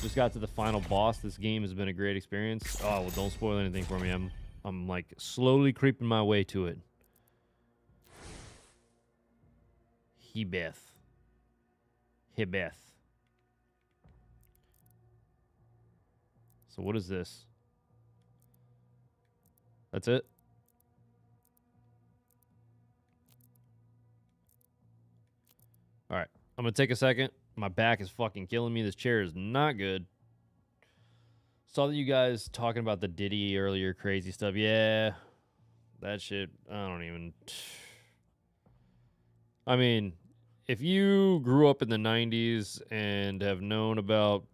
Just got to the final boss. This game has been a great experience. Oh, well, don't spoil anything for me. I'm like slowly creeping my way to it. Hebeth. So what is this? That's it? All right. I'm going to take a second. My back is fucking killing me. This chair is not good. Saw that you guys talking about the Diddy earlier, crazy stuff. Yeah. That shit, I don't even... I mean, if you grew up in the 90s and have known about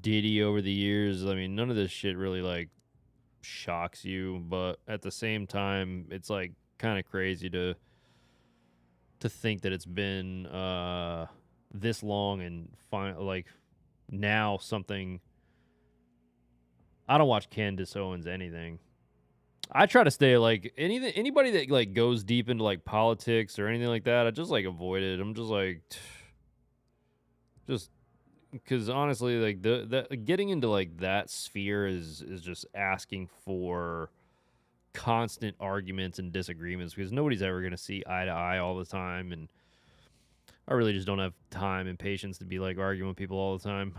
Diddy over the years, I mean, none of this shit really, like, shocks you. But at the same time, it's, like, kind of crazy to think that it's been this long and, like, now something... I don't watch Candace Owens anything. I try to stay like anybody that like goes deep into like politics or anything like that. I just like avoid it. I'm just like, just because honestly, like the getting into like that sphere is just asking for constant arguments and disagreements because nobody's ever gonna see eye to eye all the time. And I really just don't have time and patience to be like arguing with people all the time.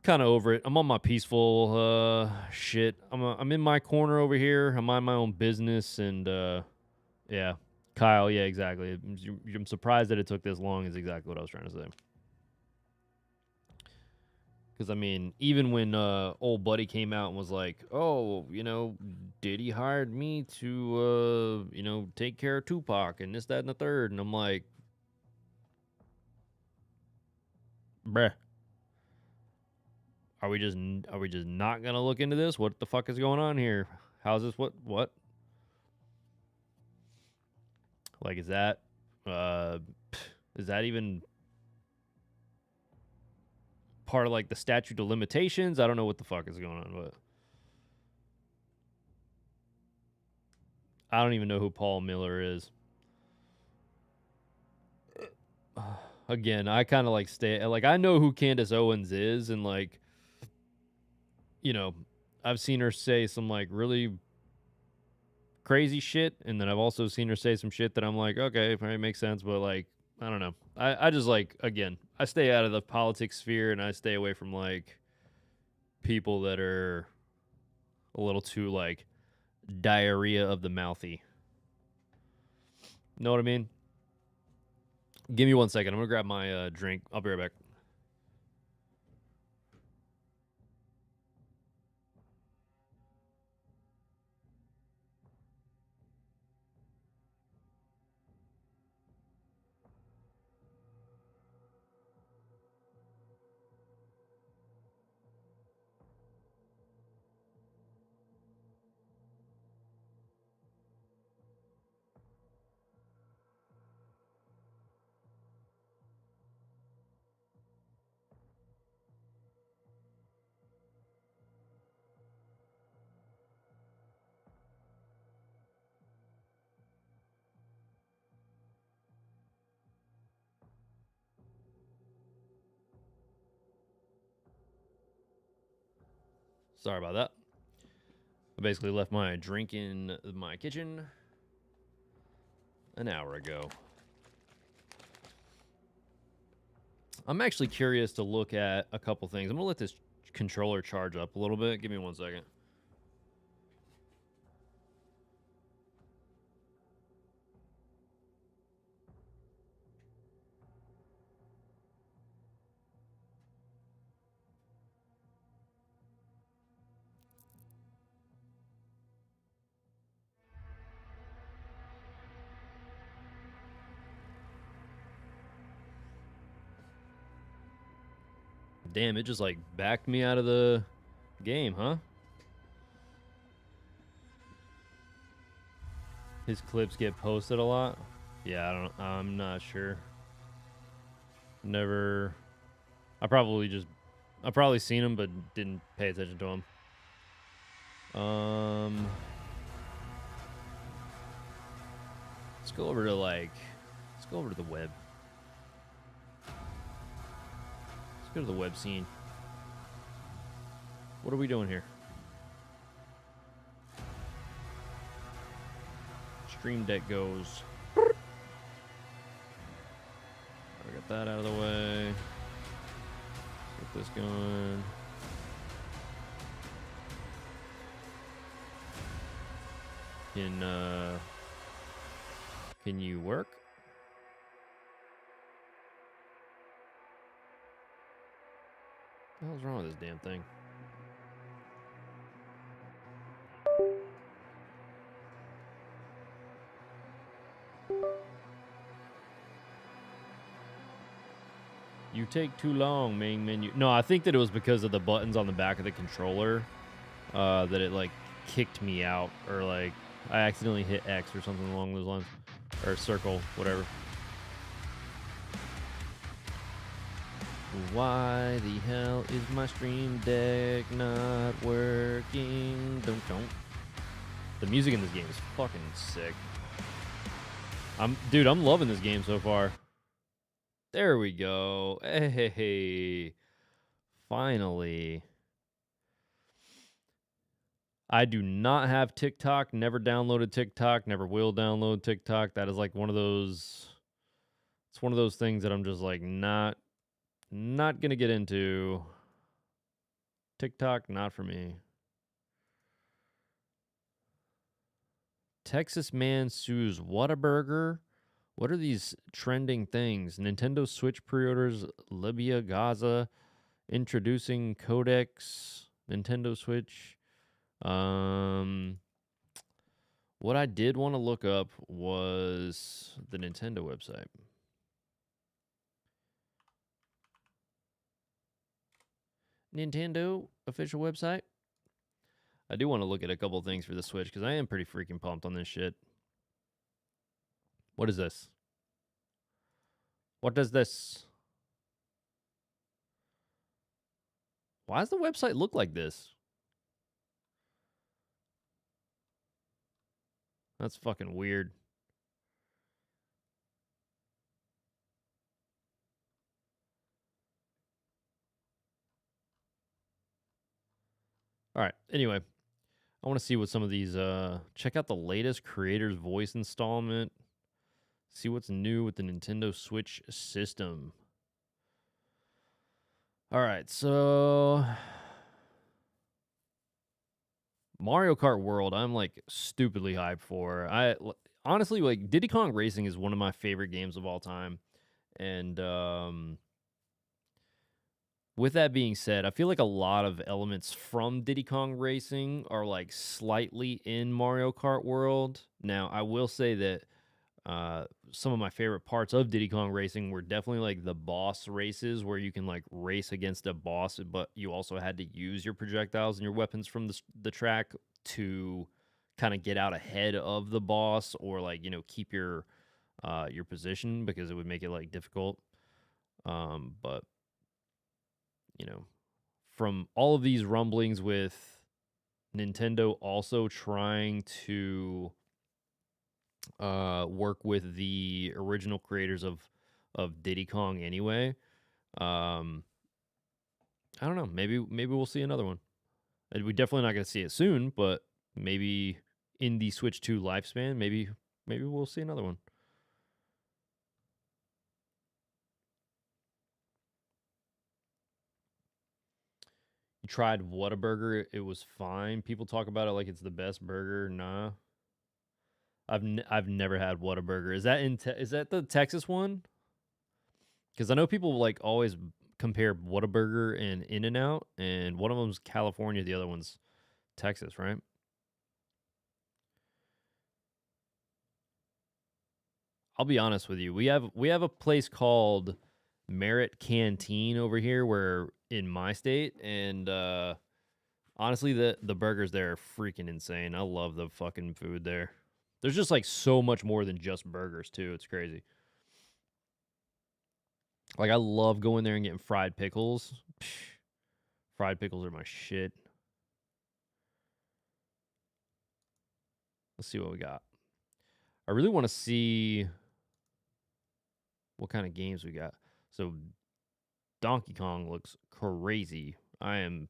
Kind of over it. I'm on my peaceful shit. I'm in my corner over here. I mind my own business, and yeah, Kyle. Yeah, exactly. I'm surprised that it took this long. Is exactly what I was trying to say. Because I mean, even when old buddy came out and was like, "Oh, you know, Diddy hired me to you know, take care of Tupac and this, that, and the third," and I'm like, "Bruh, are we just not gonna look into this? What the fuck is going on here? How's this? What? Like, uh, is that even part of like the statute of limitations? I don't know what the fuck is going on, but I don't even know who Paul Miller is." Again, I kind of like I know who Candace Owens is, and like, you know, I've seen her say some like really crazy shit, and then I've also seen her say some shit that I'm like, okay, it probably makes sense, but like, I don't know. I just like, again, I stay out of the politics sphere, and I stay away from like people that are a little too like diarrhea of the mouthy. Know what I mean? Give me 1 second. I'm gonna grab my drink. I'll be right back. Sorry about that. I basically left my drink in my kitchen an hour ago. I'm actually curious to look at a couple things. I'm going to let this controller charge up a little bit. Give me 1 second. Damn, it just like backed me out of the game, huh? His clips get posted a lot. Yeah, I'm not sure. Never. I've probably seen him, but didn't pay attention to him. Let's go over to the web. Let's go to the web scene. What are we doing here? Stream Deck goes. I got that out of the way. Get this going. Can you work? What the hell's wrong with this damn thing? You take too long, main menu. No, I think that it was because of the buttons on the back of the controller that it like kicked me out, or like I accidentally hit X or something along those lines, or circle, whatever. Why the hell is my Stream Deck not working? Don't. The music in this game is fucking sick. Dude, I'm loving this game so far. There we go. Hey, finally. I do not have TikTok. Never downloaded TikTok. Never will download TikTok. That is like one of those It's one of those things that I'm just like not gonna get into. TikTok, not for me. Texas man sues Whataburger. What are these trending things? Nintendo Switch pre-orders, Libya, Gaza, introducing Codex, Nintendo Switch. What I did want to look up was the Nintendo website. Nintendo official website. I do want to look at a couple things for the Switch because I am pretty freaking pumped on this shit. What is this? What is this? Why does the website look like this? That's fucking weird. All right. Anyway, I want to see what some of these check out the latest Creator's Voice installment. See what's new with the Nintendo Switch system. All right, so Mario Kart World, I'm like stupidly hyped for. Honestly, like Diddy Kong Racing is one of my favorite games of all time. And with that being said, I feel like a lot of elements from Diddy Kong Racing are like slightly in Mario Kart World. Now, I will say that some of my favorite parts of Diddy Kong Racing were definitely like the boss races where you can like race against a boss, but you also had to use your projectiles and your weapons from the track to kind of get out ahead of the boss, or like, you know, keep your position, because it would make it like difficult. But you know, from all of these rumblings with Nintendo also trying to work with the original creators of Diddy Kong anyway, I don't know. Maybe we'll see another one. We're definitely not going to see it soon, but maybe in the Switch 2 lifespan, maybe we'll see another one. You tried Whataburger, it was fine. People talk about it like it's the best burger. Nah. I've never had Whataburger. Is that is that the Texas one? Because I know people like always compare Whataburger and In-N-Out, and one of them's California, the other one's Texas, right? I'll be honest with you. We have a place called Merritt Canteen over here, where in my state, and honestly, the burgers there are freaking insane. I love the fucking food there. There's just like so much more than just burgers too. It's crazy. Like, I love going there and getting fried pickles. Psh, fried pickles are my shit. Let's see what we got. I really want to see what kind of games we got. So Donkey Kong looks crazy. I'm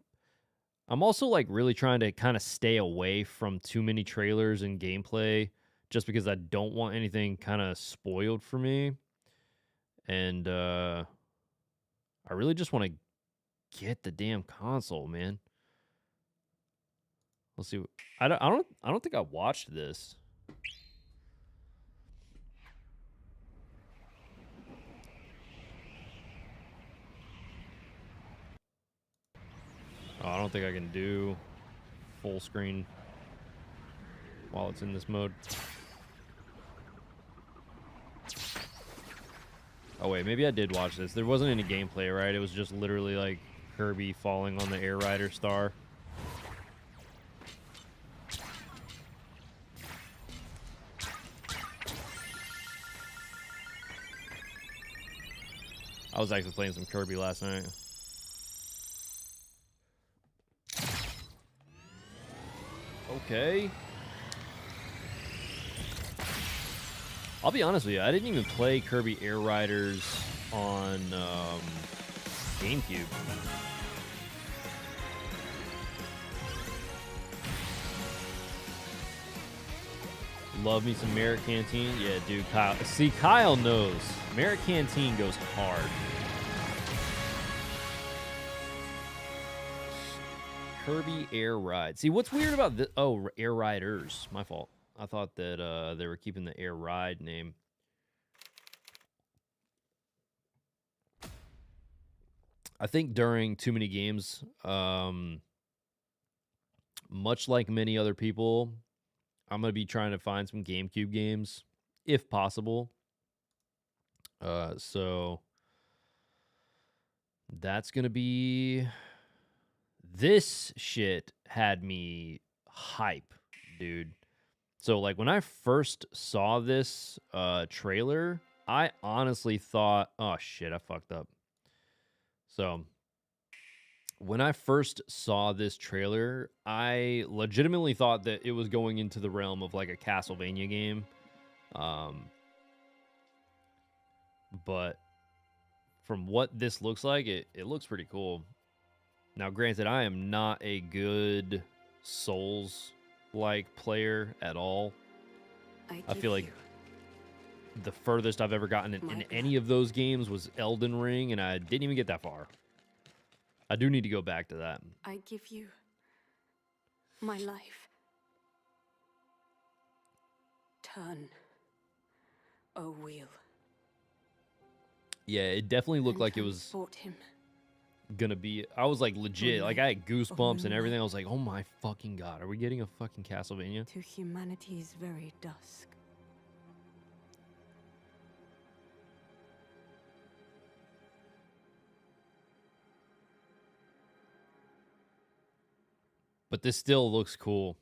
also like really trying to kind of stay away from too many trailers and gameplay, just because I don't want anything kind of spoiled for me. And I really just want to get the damn console, man. Let's see. I don't think I watched this. Oh, I don't think I can do full screen while it's in this mode. Oh wait, maybe I did watch this. There wasn't any gameplay, right? It was just literally like Kirby falling on the Air Rider star. I was actually playing some Kirby last night. Okay. I'll be honest with you, I didn't even play Kirby Air Riders on GameCube. Love me some Merrick Canteen. Yeah, dude, Kyle. See, Kyle knows. Merrick Canteen goes hard. Kirby Air Ride. See, what's weird about this? Oh, Air Riders. My fault. I thought that they were keeping the Air Ride name. I think during too many games, much like many other people, I'm going to be trying to find some GameCube games, if possible. So that's going to be... This shit had me hype, dude. So, like, when I first saw this trailer, I honestly thought... Oh, shit, I fucked up. So, when I first saw this trailer, I legitimately thought that it was going into the realm of, like, a Castlevania game. But from what this looks like, it looks pretty cool. Now, granted, I am not a good Souls-like player at all. I feel like the furthest I've ever gotten in any of those games was Elden Ring, and I didn't even get that far. I do need to go back to that. I give you my life. Turn, O wheel. Yeah, it definitely looked like it was gonna be... I was like legit, like I had goosebumps and everything. I was like, oh my fucking god, are we getting a fucking Castlevania? To humanity's very dusk. But this still looks cool.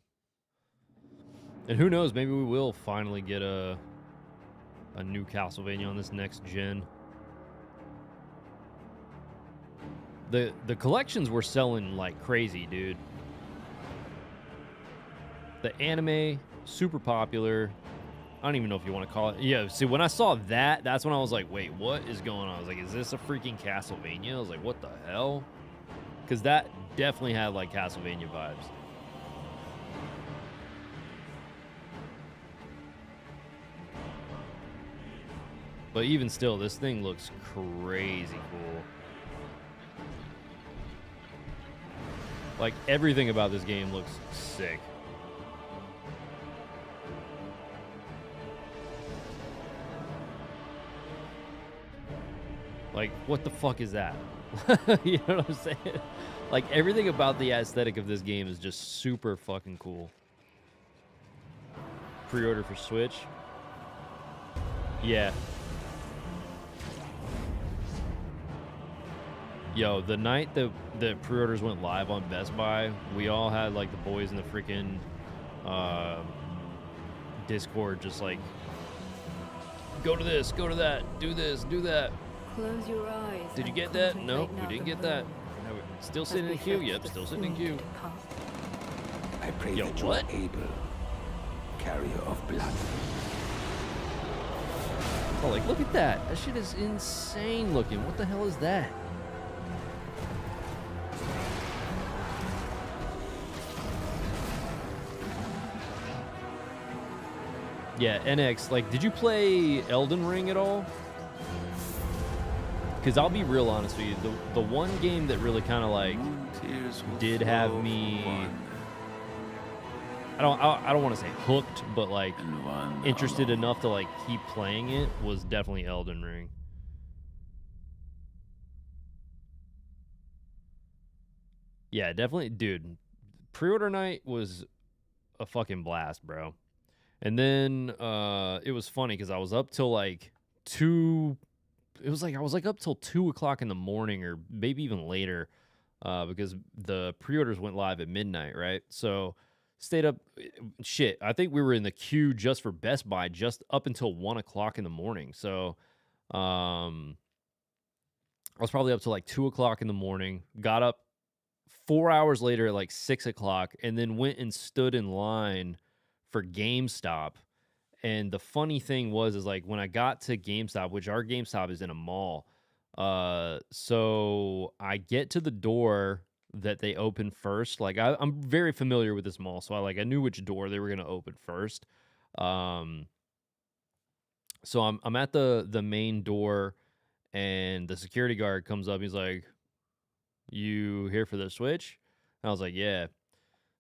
And who knows, maybe we will finally get a new Castlevania on this next gen. The collections were selling like crazy, dude. The anime, super popular. I don't even know if you want to call it. Yeah, see, when I saw that, that's when I was like, wait, what is going on? I was like, is this a freaking Castlevania? I was like, what the hell? Because that definitely had like Castlevania vibes. But even still, this thing looks crazy cool. Like, everything about this game looks sick. Like, what the fuck is that? You know what I'm saying? Like, everything about the aesthetic of this game is just super fucking cool. Pre-order for Switch. Yeah. Yo, the night that the pre-orders went live on Best Buy, we all had, like, the boys in the freaking Discord just, like, go to this, go to that, do this, do that. Close your eyes. Did you get that? Nope, we didn't get that. No, still sitting in queue? Yep, still sitting in queue. I pray Yo, that you what? are able, carrier of blood. Oh, like, look at that. That shit is insane looking. What the hell is that? Yeah, NX, like, did you play Elden Ring at all? Because I'll be real honest with you, the one game that really kind of, like, did have me... I don't want to say hooked, but, like, interested enough to, like, keep playing it was definitely Elden Ring. Yeah, definitely, dude. Pre-order night was a fucking blast, bro. And then it was funny because I was up till like 2. It was like I was like up till 2 o'clock in the morning, or maybe even later, because the pre-orders went live at midnight, right? So stayed up. Shit, I think we were in the queue just for Best Buy just up until 1 o'clock in the morning. So I was probably up till like 2 o'clock in the morning. Got up 4 hours later at like 6 o'clock, and then went and stood in line for GameStop. And the funny thing was like when I got to GameStop, which our GameStop is in a mall, so I get to the door that they open first. Like I'm very familiar with this mall, so I knew which door they were gonna open first. Um, so I'm at the main door, and the security guard comes up. He's like, "You here for the switch?" And I was like, "Yeah."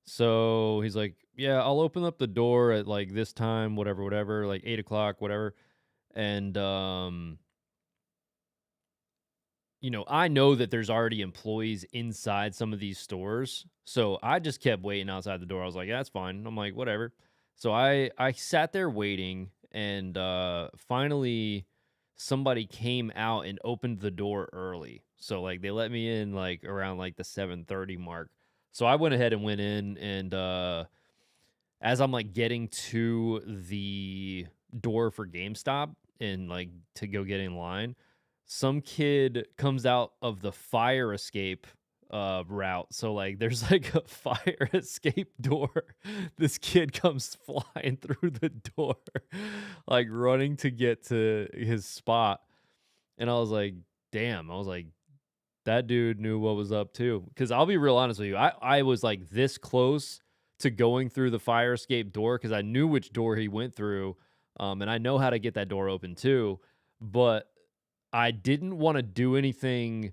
So he's like, "Yeah, I'll open up the door at like this time, whatever, like 8 o'clock, whatever." And I know that there's already employees inside some of these stores. So I just kept waiting outside the door. I was like, "Yeah, that's fine." I'm like, whatever. So I sat there waiting, and finally somebody came out and opened the door early. So like they let me in like around like the 7:30 mark. So I went ahead and went in, and as I'm like getting to the door for GameStop and like to go get in line, some kid comes out of the fire escape route. So like there's like a fire escape door. This kid comes flying through the door, like running to get to his spot. And I was like, damn, I was like, that dude knew what was up too. Because I'll be real honest with you, I was like this close to going through the fire escape door because I knew which door he went through, and I know how to get that door open too. But I didn't want to do anything.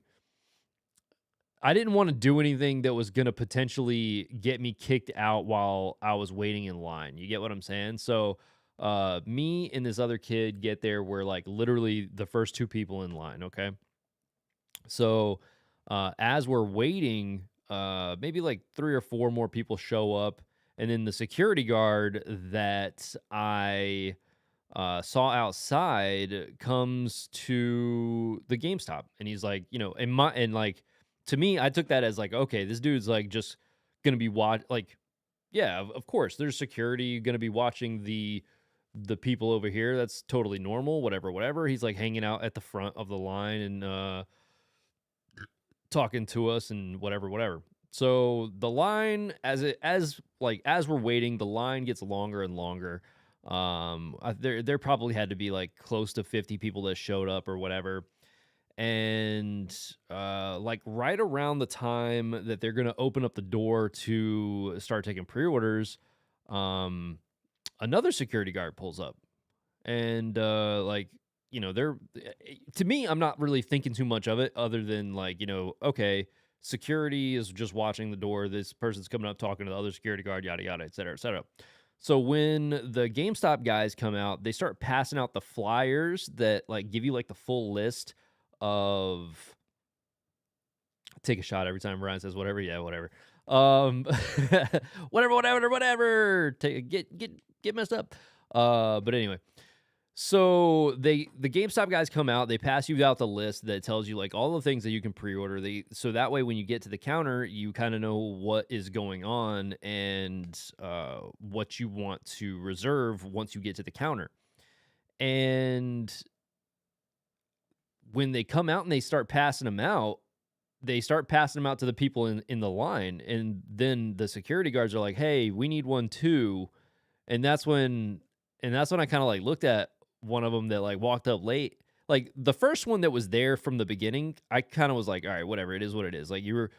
I didn't want to do anything that was going to potentially get me kicked out while I was waiting in line. You get what I'm saying? So, me and this other kid get there. We're like literally the first two people in line. Okay. So, as we're waiting, maybe like three or four more people show up, and then the security guard that I saw outside comes to the GameStop, and he's like, and like to me, I took that as like, okay, this dude's like just gonna be like, yeah, of course, there's security gonna be watching the people over here. That's totally normal. Whatever. He's like hanging out at the front of the line and talking to us and whatever. So the line as we're waiting, the line gets longer and longer. There probably had to be like close to 50 people that showed up or whatever. And like right around the time that they're gonna open up the door to start taking pre-orders, another security guard pulls up, and like they're to me, I'm not really thinking too much of it other than like okay, security is just watching the door, this person's coming up talking to the other security guard, yada yada, etc. So when the GameStop guys come out, they start passing out the flyers that like give you like the full list of take a shot every time Ryan says whatever. Yeah, whatever. Whatever. Get messed up. But anyway, so the GameStop guys come out, they pass you out the list that tells you like all the things that you can pre-order. So that way when you get to the counter, you kind of know what is going on and what you want to reserve once you get to the counter. And when they come out and they start passing them out, to the people in the line, and then the security guards are like, "Hey, we need one too." And that's when I kind of like looked at one of them that like walked up late. Like the first one that was there from the beginning, I kind of was like, "All right, whatever, it is what it is." Like you were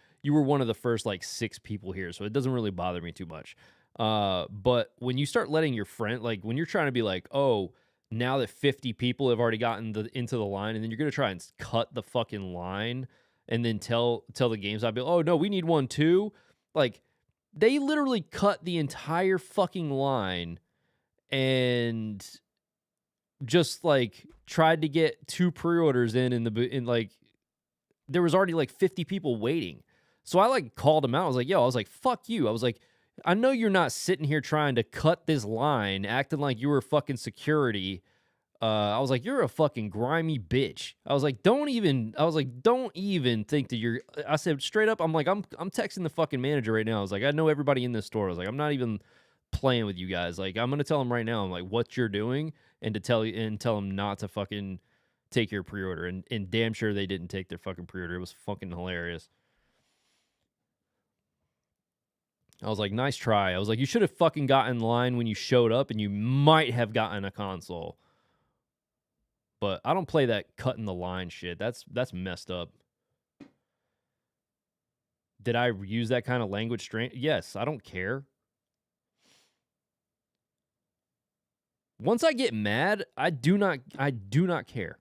one of the first like 6 people here, so it doesn't really bother me too much. But when you start letting your friend, like when you're trying to be like, "Oh, now that 50 people have already gotten into the line," and then you're going to try and cut the fucking line and then tell the GameStop, "Oh, no, we need one too." Like they literally cut the entire fucking line and just like tried to get 2 pre-orders in like there was already like 50 people waiting. So I like called him out. I was like, "Yo," I was like, "Fuck you." I was like, "I know you're not sitting here trying to cut this line, acting like you were fucking security." I was like, "You're a fucking grimy bitch." I was like, don't even think that you're." I said straight up, I'm texting the fucking manager right now. I was like, "I know everybody in this store." I was like, "I'm not even playing with you guys. Like, I'm gonna tell them right now, I'm like, what you're doing, and tell them not to fucking take your pre-order." And damn sure they didn't take their fucking pre-order. It was fucking hilarious. I was like, "Nice try." I was like, "You should have fucking gotten in line when you showed up, and you might have gotten a console." But I don't play that cutting the line shit. That's messed up. Did I use that kind of language? Yes, I don't care. Once I get mad, I do not care.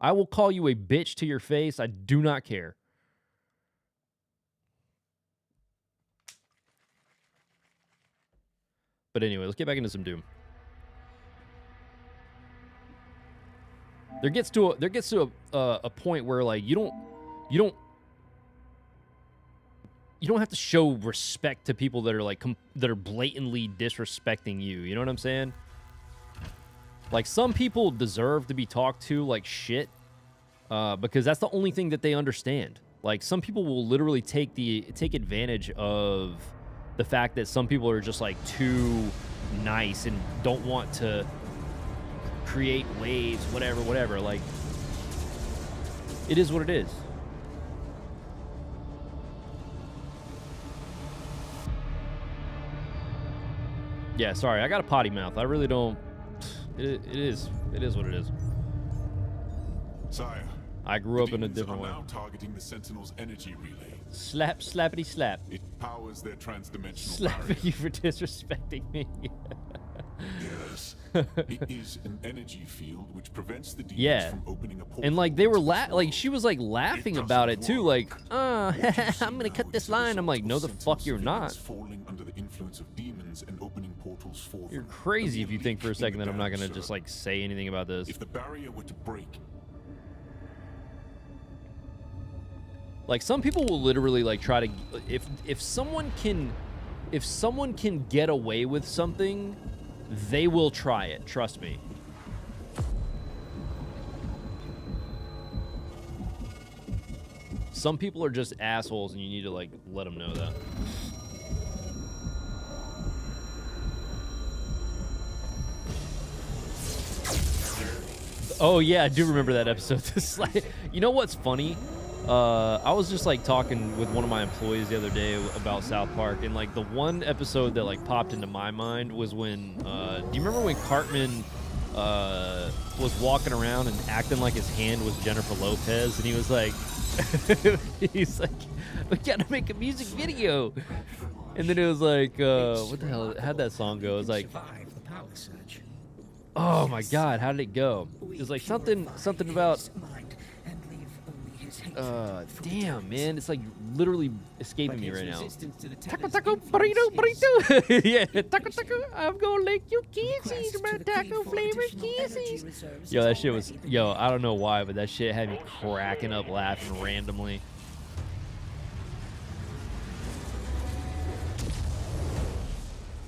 I will call you a bitch to your face. I do not care. But anyway, let's get back into some Doom. There gets to a point where like you don't have to show respect to people that are like that are blatantly disrespecting you. You know what I'm saying? Like some people deserve to be talked to like shit because that's the only thing that they understand. Like some people will literally take advantage of the fact that some people are just like too nice and don't want to create waves, whatever. Like it is what it is. Yeah, sorry, I got a potty mouth. I really don't. It is what it is. Sire, I grew up in a demons different are way. now targeting the Sentinel's energy relay. Slap, slappity slap. It powers their transdimensional Slapping barrier. you for disrespecting me. Yes. It is an energy field which prevents the demons Yeah. from opening a portal. And like they were into this like world. she was like laughing about it too, like, I'm gonna cut this line. I'm like, no, the fuck you're not. Falling under the influence of demons and opening portals for You're them. crazy if you think for a In the second that I'm not dam, gonna sir. just like say anything about this. If the barrier were to break, Like some people will literally like try to if someone can get away with something, they will try it, trust me. Some people are just assholes and you need to like let them know that. Oh yeah, I do remember that episode. You know what's funny? I was just like talking with one of my employees the other day about South Park, and like the one episode that like popped into my mind was when do you remember when Cartman was walking around and acting like his hand was Jennifer Lopez, and he was like he's like, we gotta make a music video, and then it was like what the hell, how'd that song go? It was like, oh my god, how did it go? It was like something about damn, man, it's like literally escaping me right now. Taco, taco, burrito, burrito. Yeah, taco, taco. I'm gonna lick your kisses, my taco flavors kisses. Yo, that shit was, I don't know why, but that shit had me cracking up laughing randomly.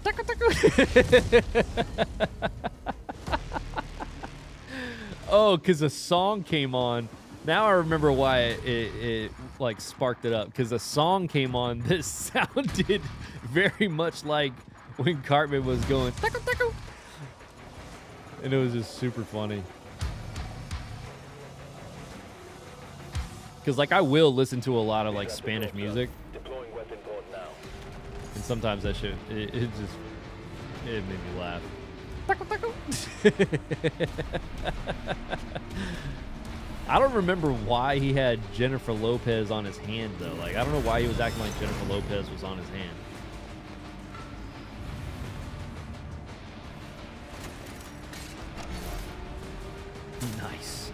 Taco, taco. Oh, because a song came on. Now I remember why it like sparked it up, because a song came on that sounded very much like when Cartman was going taco taco, and it was just super funny. Because like I will listen to a lot of like Spanish music, Deploying weapon port now. and sometimes that shit it made me laugh. Taco taco. I don't remember why he had Jennifer Lopez on his hand, though. Like, I don't know why he was acting like Jennifer Lopez was on his hand. Nice.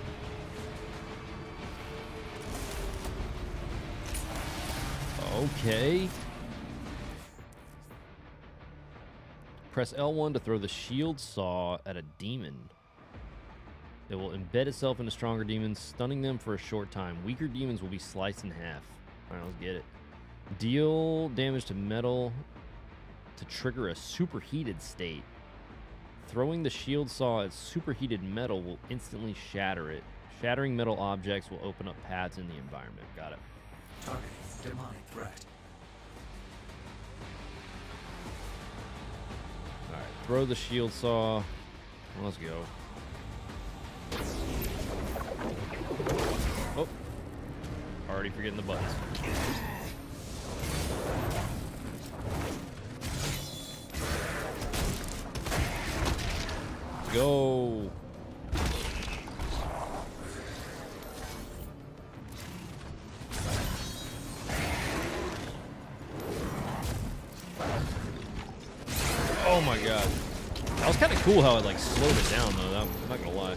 Okay. Press L1 to throw the shield saw at a demon. It will embed itself into stronger demons, stunning them for a short time. Weaker demons will be sliced in half. All right, let's get it. Deal damage to metal to trigger a superheated state. Throwing the shield saw at superheated metal will instantly shatter it. Shattering metal objects will open up paths in the environment. Got it. Target demonic threat. All right, throw the shield saw. Let's go. Oh, already forgetting the buttons. Go. Oh my god. That was kind of cool how it like slowed it down though. I'm not gonna lie.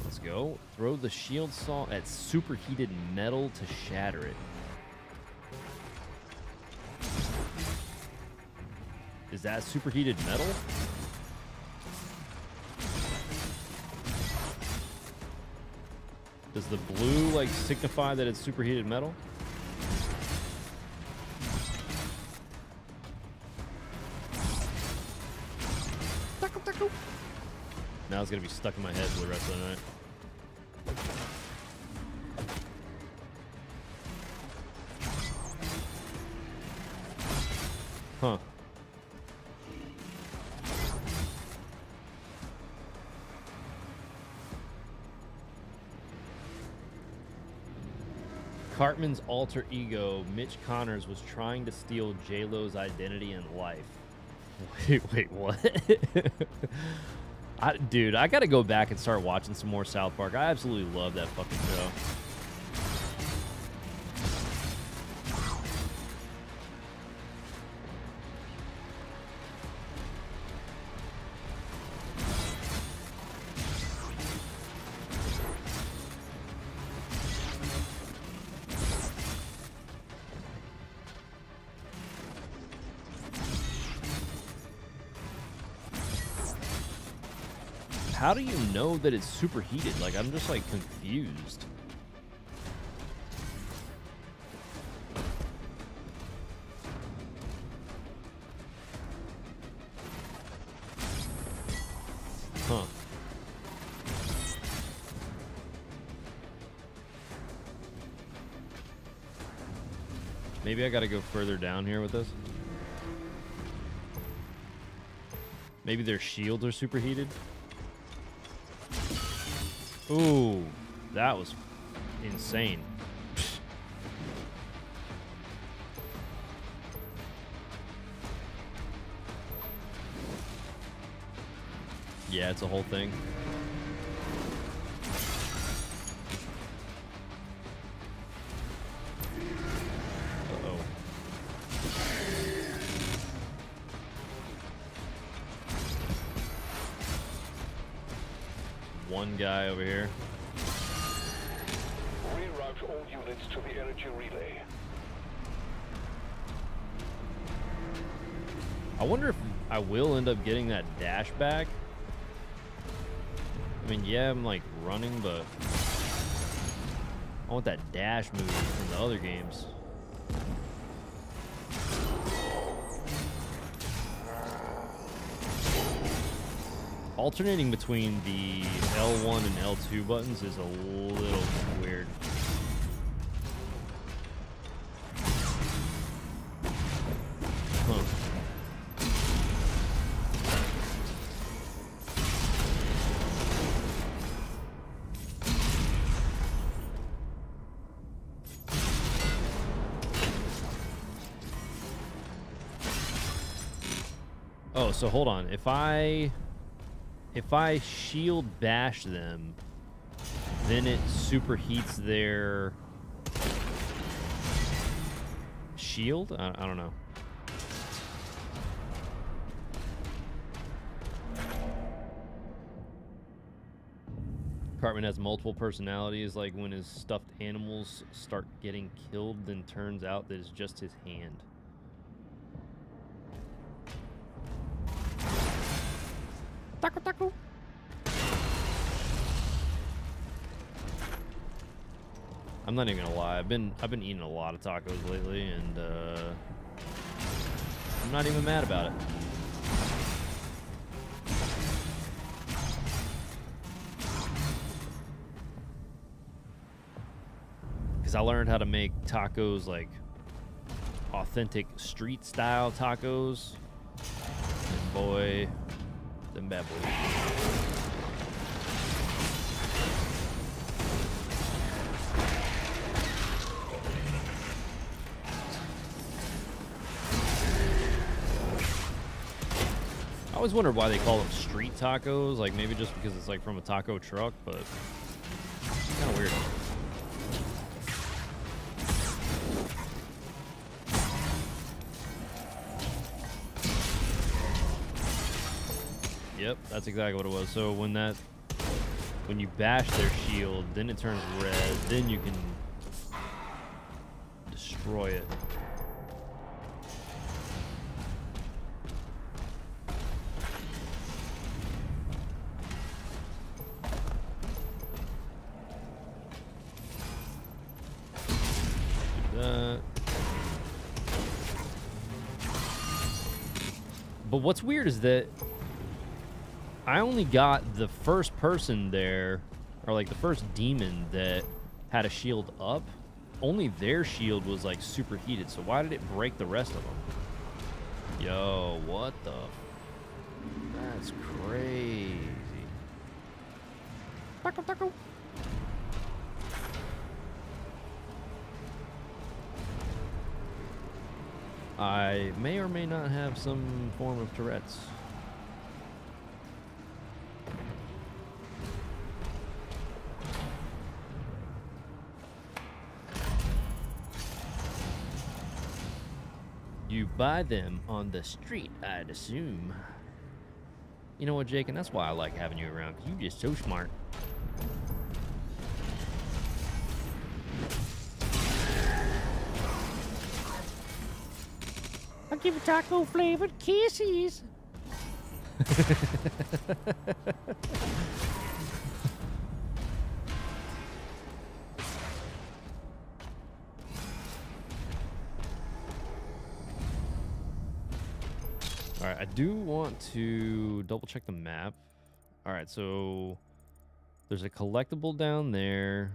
Let's go. Throw the shield salt at superheated metal to shatter it. Is that superheated metal? Does the blue like signify that it's superheated metal? Now it's gonna be stuck in my head for the rest of the night. Huh. Cartman's alter ego, Mitch Connors, was trying to steal J-Lo's identity and life. Wait, what? Dude, I gotta go back and start watching some more South Park. I absolutely love that fucking show. How do you know that it's superheated? Like, I'm just, like, confused. Huh. Maybe I gotta go further down here with this. Maybe their shields are superheated. Ooh, that was insane. Yeah, it's a whole thing. Uh-oh. One guy over here. Reroute all units to the energy relay. I wonder if I will end up getting that dash back. I mean, yeah, I'm like running, but I want that dash move from the other games. Alternating between the L1 and L2 buttons is a little weird. Huh. Oh, so hold on. If I shield bash them, then it superheats their shield? I don't know. Cartman has multiple personalities, like when his stuffed animals start getting killed, then turns out that it's just his hand. Taco, taco. I'm not even gonna lie. I've been eating a lot of tacos lately, and I'm not even mad about it. Because I learned how to make tacos like authentic street style tacos, and boy. Them bad boys. I always wondered why they call them street tacos. Like maybe just because it's like from a taco truck, but it's kind of weird. Yep, that's exactly what it was. So when you bash their shield, then it turns red, then you can destroy it. Do that. But what's weird is that I only got the first person there, or like the first demon that had a shield up. Only their shield was like super heated. So why did it break the rest of them? Yo, what the? That's crazy. Taco, taco. I may or may not have some form of Tourette's. You buy them on the street, I'd assume. You know what, Jake? And that's why I like having you around, because you're just so smart. I'll give you taco flavored kisses. All right, I do want to double check the map. All right, so there's a collectible down there.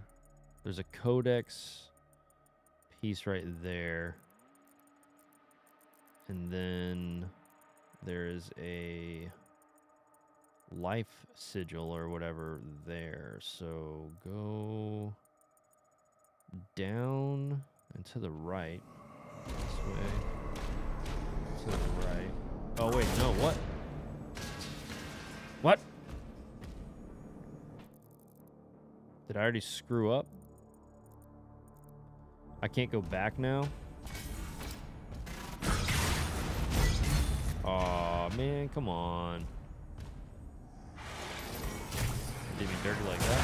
There's a codex piece right there. And then there is a life sigil or whatever there. So go down and to the right. This way. To the right. Oh, wait, no, what? What? Did I already screw up? I can't go back now? Aw, man, come on. Did me dirty like that?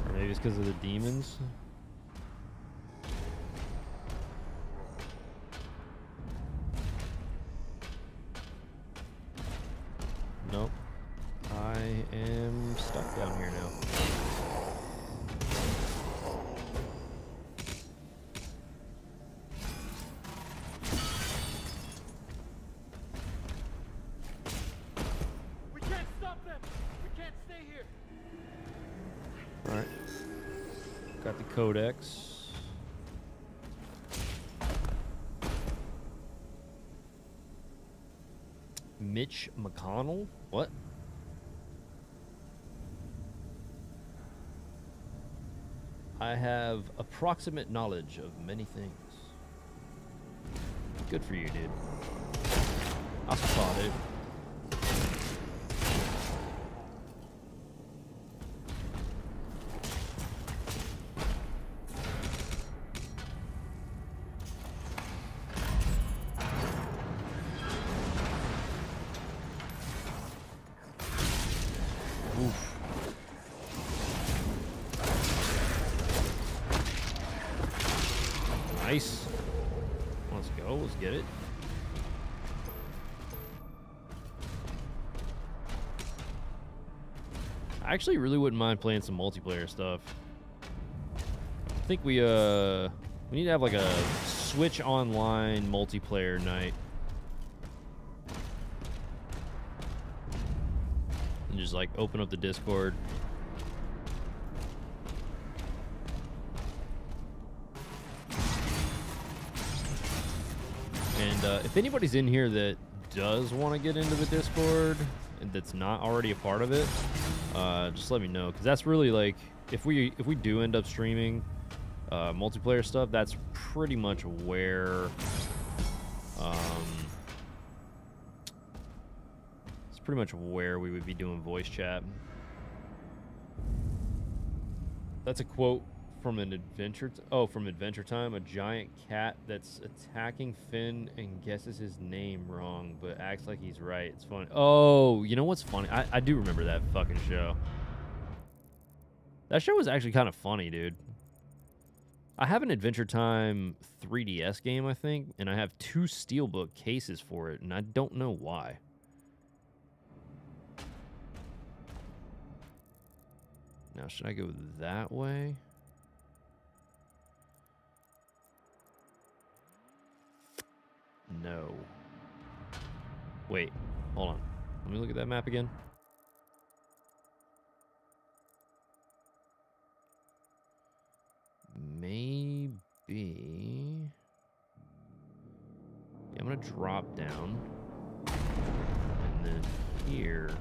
Or maybe it's because of the demons? Nope. I am stuck down here now. We can't stop them. We can't stay here. All right. Got the codex. Mitch McConnell? What? I have approximate knowledge of many things. Good for you, dude. I saw it. Nice. Let's go. Let's get it. I actually really wouldn't mind playing some multiplayer stuff. I think we need to have like a Switch Online multiplayer night. And just like open up the Discord. And if anybody's in here that does want to get into the Discord and that's not already a part of it, just let me know, because that's really like if we do end up streaming multiplayer stuff, that's pretty much where it's pretty much where we would be doing voice chat. That's a quote from Adventure Time, a giant cat that's attacking Finn and guesses his name wrong, but acts like he's right. It's funny. Oh, you know what's funny? I do remember that fucking show. That show was actually kind of funny, dude. I have an Adventure Time 3DS game, I think, and I have 2 Steelbook cases for it, and I don't know why. Now, should I go that way? No. Wait, hold on. Let me look at that map again. Maybe. Yeah, I'm gonna drop down. And then here.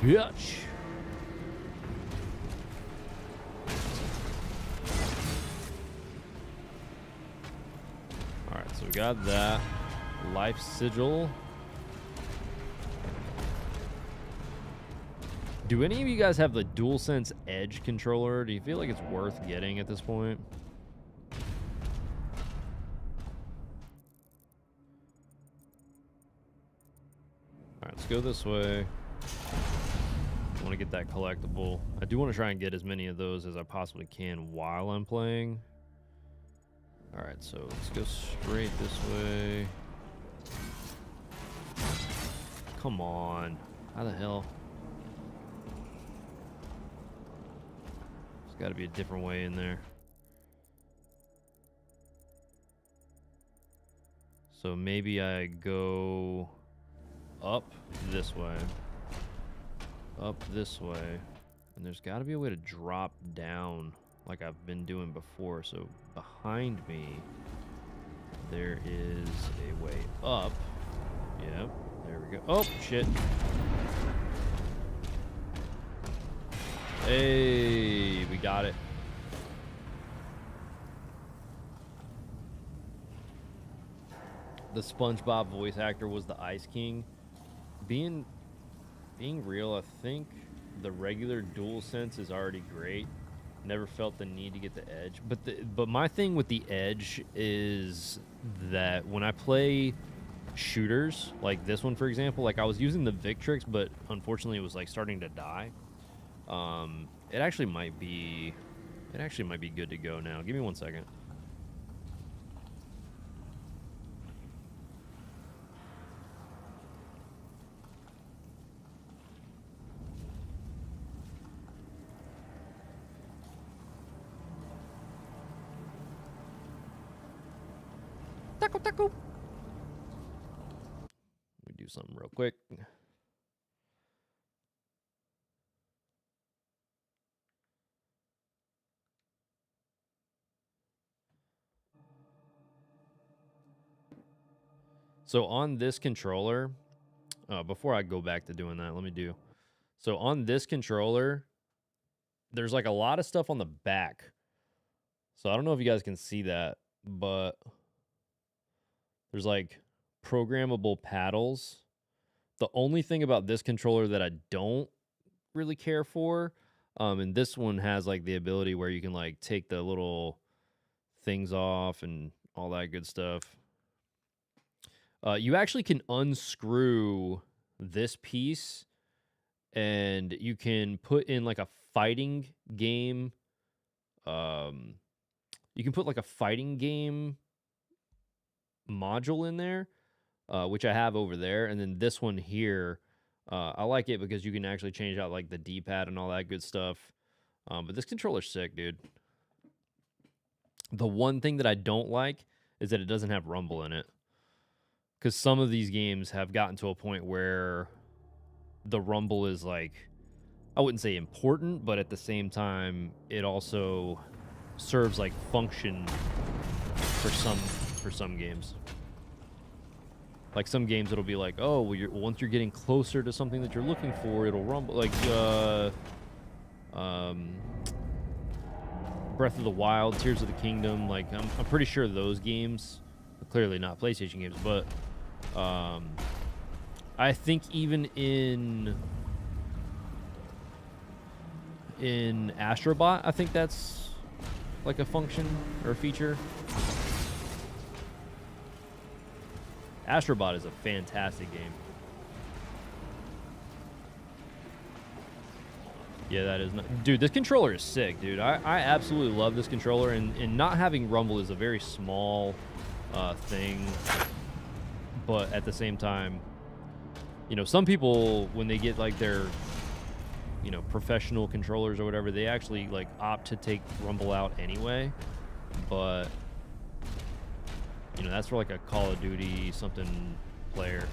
Bitch. Alright, so we got that. Life Sigil. Do any of you guys have the DualSense Edge controller? Do you feel like it's worth getting at this point? Alright, let's go this way. I want to get that collectible. I do want to try and get as many of those as I possibly can while I'm playing. Alright, so let's go straight this way. Come on. How the hell? There's got to be a different way in there. So maybe I go up this way. Up this way. And there's got to be a way to drop down like I've been doing before. So behind me, there is a way up. Yep, there we go. Oh, shit. Hey, we got it. The SpongeBob voice actor was the Ice King. Being real, I think the regular DualSense is already great. Never felt the need to get the Edge. But my thing with the Edge is that when I play shooters, like this one, for example, like I was using the Victrix, but unfortunately it was like starting to die. It actually might be good to go now. Give me 1 second. Taco. Let me do something real quick. So on this controller, before I go back to doing that, let me do. So on this controller, there's like a lot of stuff on the back. So I don't know if you guys can see that, but there's like programmable paddles. The only thing about this controller that I don't really care for, and this one has like the ability where you can like take the little things off and all that good stuff. You actually can unscrew this piece and you can put in like a fighting game. You can put like a fighting game module in there, which I have over there. And then this one here, I like it because you can actually change out like the D-pad and all that good stuff. But this controller's sick, dude. The one thing that I don't like is that it doesn't have rumble in it. Because some of these games have gotten to a point where the rumble is like, I wouldn't say important, but at the same time, it also serves like function for some games. Like some games, it'll be like, oh, well, once you're getting closer to something that you're looking for, it'll rumble. Like Breath of the Wild, Tears of the Kingdom. Like I'm pretty sure those games, clearly not PlayStation games, but I think even in Astrobot, I think that's like a function or a feature. Astrobot is a fantastic game. Yeah, that is not... Dude, this controller is sick, dude. I absolutely love this controller, and not having rumble is a very small thing. But at the same time, you know, some people, when they get, like, their, you know, professional controllers or whatever, they actually, like, opt to take rumble out anyway. But, you know, that's for, like, a Call of Duty something player.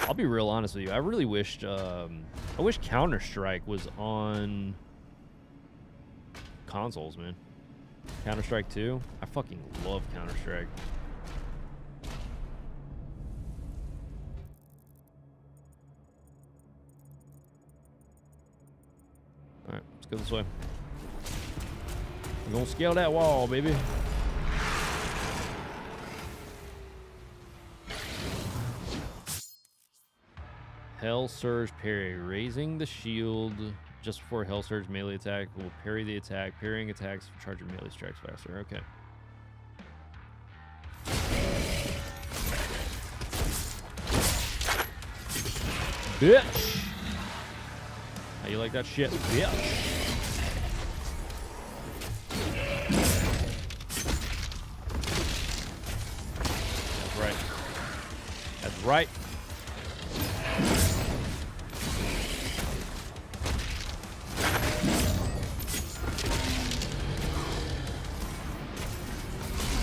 I'll be real honest with you. I really wished, I wish Counter-Strike was on consoles, man. Counter-Strike 2. I fucking love Counter-Strike. Alright, let's go this way. We're gonna scale that wall, baby. Hell Surge parry. Raising the shield just before Hell Surge melee attack will parry the attack. Parrying attacks charge your melee strikes faster. Okay. Bitch! How you like that shit, bitch? That's right. That's right.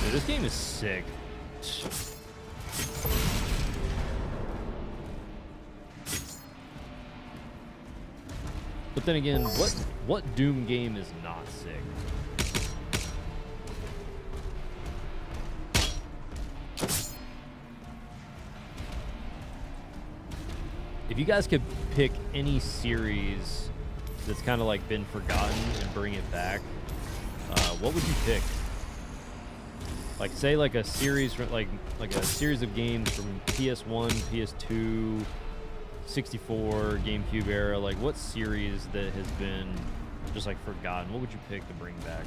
Dude, this game is sick. But then again, what Doom game is not sick? If you guys could pick any series that's kind of like been forgotten and bring it back, what would you pick? Like, say like a series from like a series of games from PS1, PS2, 64, GameCube era. Like, what series that has been just like forgotten? What would you pick to bring back?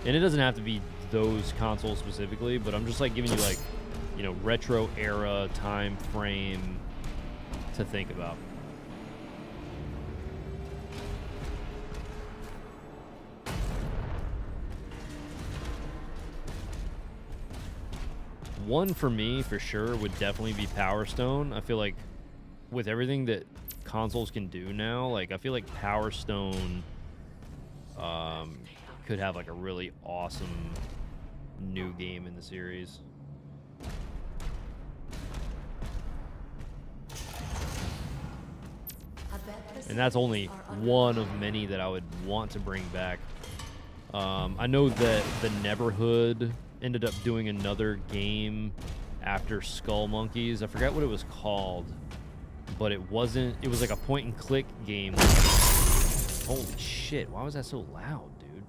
And it doesn't have to be those consoles specifically, but I'm just like giving you like, you know, retro era time frame to think about. One for me, for sure, would definitely be Power Stone. I feel like with everything that consoles can do now, like, I feel like Power Stone could have like a really awesome new game in the series. And that's only one of many that I would want to bring back. I know that the Neverhood ended up doing another game after Skull Monkeys. I forgot what it was called, but it was like a point and click game. Holy shit, why was that so loud, dude?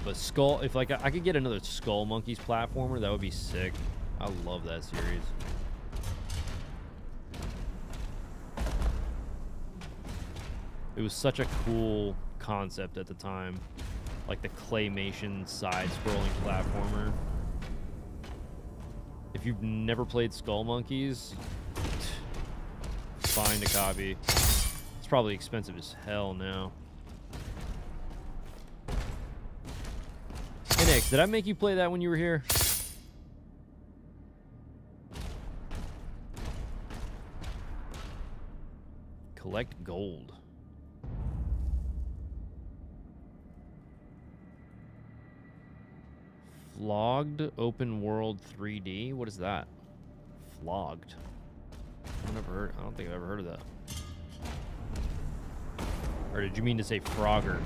But if like I could get another Skull Monkeys platformer, that would be sick. I love that series. It was such a cool concept at the time, like the claymation side-scrolling platformer. If you've never played Skull Monkeys, find a copy. It's probably expensive as hell now. Hey Nick, did I make you play that when you were here? Collect gold. Flogged open world 3D. What is that? Flogged. I don't think I've ever heard of that. Or did you mean to say Frogger?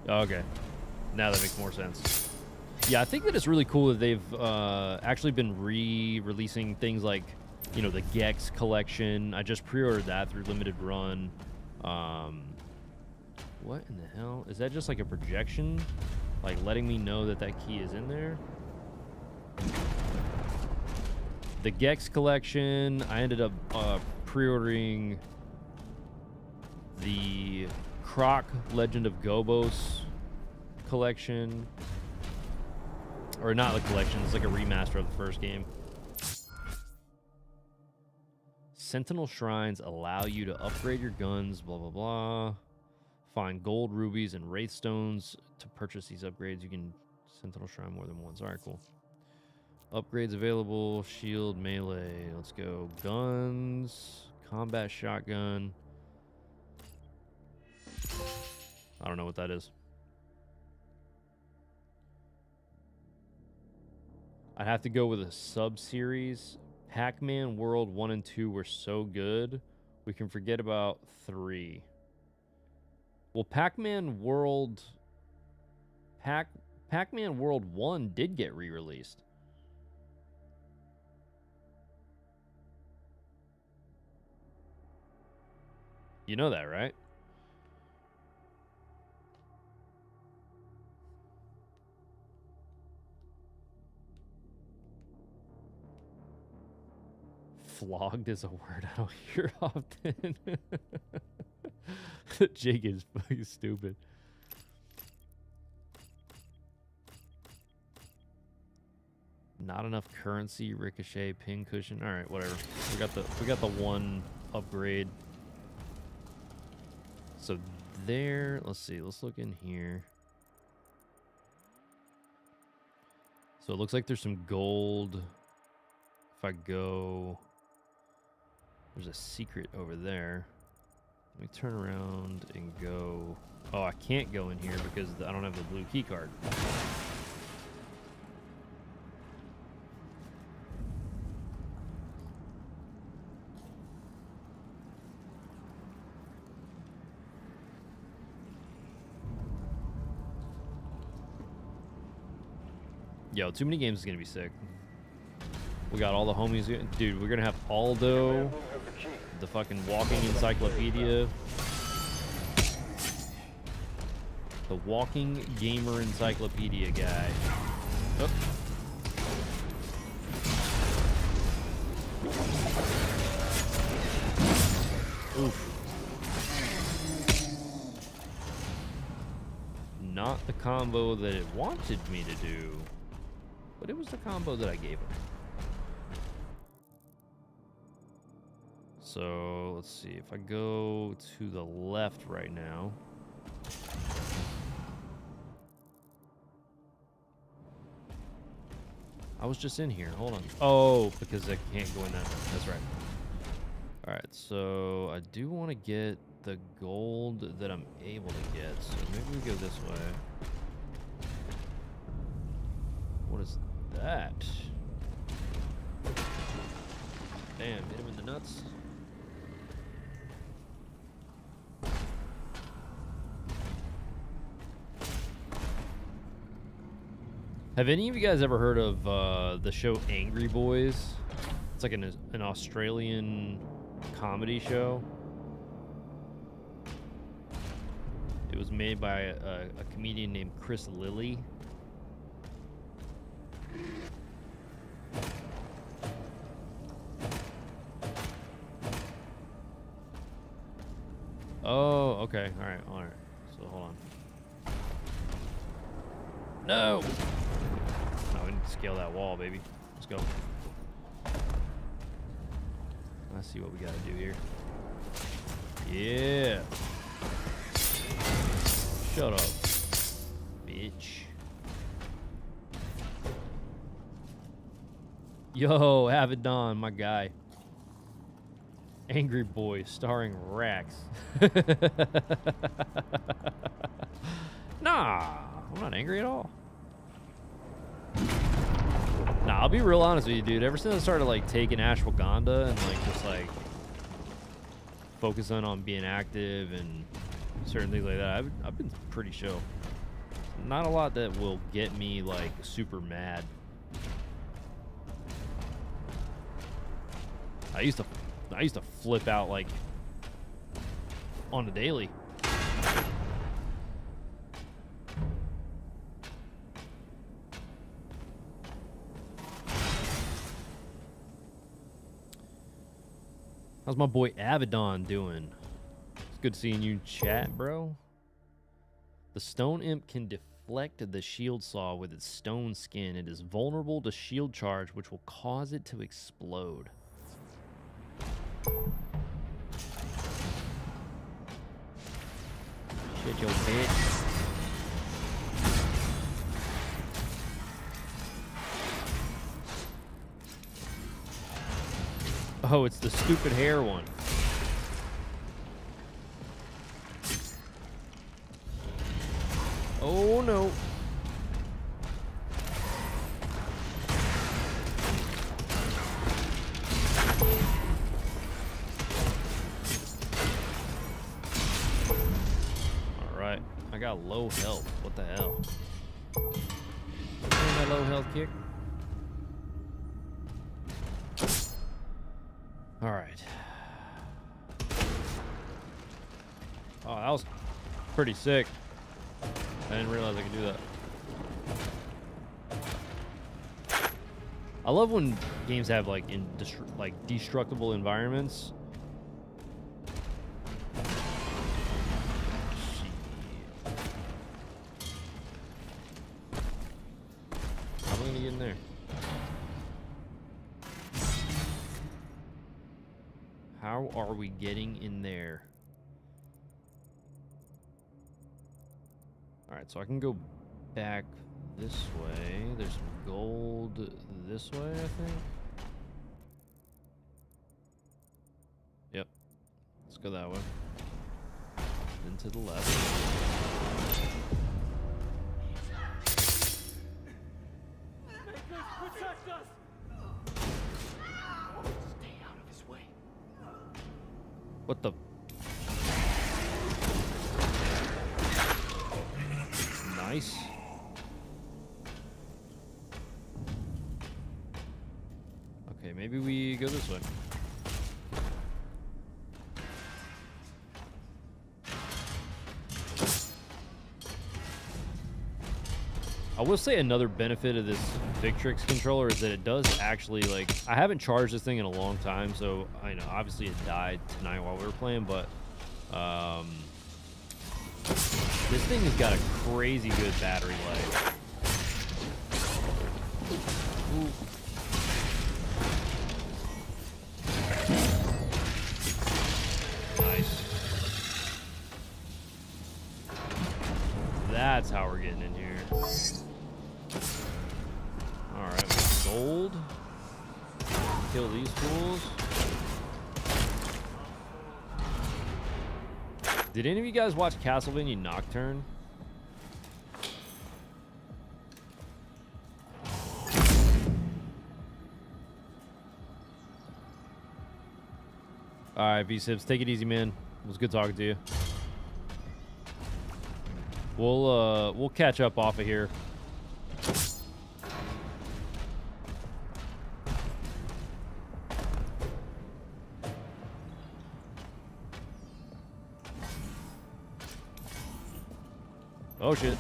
Okay. Now that makes more sense. Yeah, I think that it's really cool that they've actually been re-releasing things like, you know, the Gex collection. I just pre-ordered that through Limited Run. What in the hell? Is that just like a projection? Like letting me know that that key is in there? The Gex collection, I ended up pre-ordering the Croc Legend of Gobos collection. Or not the collection, it's like a remaster of the first game. Sentinel Shrines allow you to upgrade your guns, blah, blah, blah. Find gold, rubies, and wraith stones to purchase these upgrades. You can Sentinel Shrine more than once. All right, cool. Upgrades available, shield, melee. Let's go. Guns, combat shotgun. I don't know what that is. I'd have to go with a sub-series. Pac-Man World 1 and 2 were so good, we can forget about 3. Well, Pac-Man World 1 did get re-released. You know that, right? Flogged is a word I don't hear often. Jake is fucking stupid. Not enough currency, ricochet, pin cushion. All right, whatever. We got the one upgrade. So there, let's see. Let's look in here. So it looks like there's some gold. If I go, there's a secret over there. Let me turn around and go. Oh, I can't go in here because I don't have the blue key card. Yo, too many games is gonna be sick. We got all the homies. Dude, we're gonna have Aldo, the fucking walking encyclopedia. The walking gamer encyclopedia guy. Oh. Oof. Not the combo that it wanted me to do, but it was the combo that I gave him. So let's see, if I go to the left right now. I was just in here, hold on. Oh, because I can't go in that, that's right. All right, so I do want to get the gold that I'm able to get, so maybe we go this way. What is that? Damn, hit him in the nuts. Have any of you guys ever heard of the show Angry Boys? It's like an Australian comedy show. It was made by a comedian named Chris Lilly. Oh, okay. All right. So hold on. No! No, we need to scale that wall, baby. Let's go. Let's see what we gotta do here. Yeah. Shut up, bitch. Yo, Avedon, my guy. Angry Boy, starring RAX. Nah, I'm not angry at all. Nah, I'll be real honest with you, dude. Ever since I started like taking ashwagandha and like just like focusing on being active and certain things like that, I've been pretty chill. Not a lot that will get me like super mad. I used to flip out like on the daily. How's my boy Abaddon doing? It's good seeing you in chat, bro. The stone imp can deflect the shield saw with its stone skin. It is vulnerable to shield charge, which will cause it to explode. Shit, yo, bitch. Oh, it's the stupid hair one. Oh no. Alright. I got low health. What the hell? That low health kick. Alright. Oh, that was pretty sick. I didn't realize I could do that. I love when games have like destructible environments. Shit. How am I gonna get in there? How are we getting in there? Alright, so I can go back this way. There's some gold this way, I think. Yep. Let's go that way. Then to the left. Protect us! Stay out of his way. What the? Nice. Okay, maybe we go this way. I will say another benefit of this Victrix controller is that it does actually, like, I haven't charged this thing in a long time, so I know obviously it died tonight while we were playing, but this thing has got a crazy good battery life. Ooh. Nice. That's how we're getting in here. Alright, gold. Kill these fools. Did any of you guys watch Castlevania Nocturne? Alright, V-Sips, take it easy, man. It was good talking to you. We'll catch up off of here. Oh shit.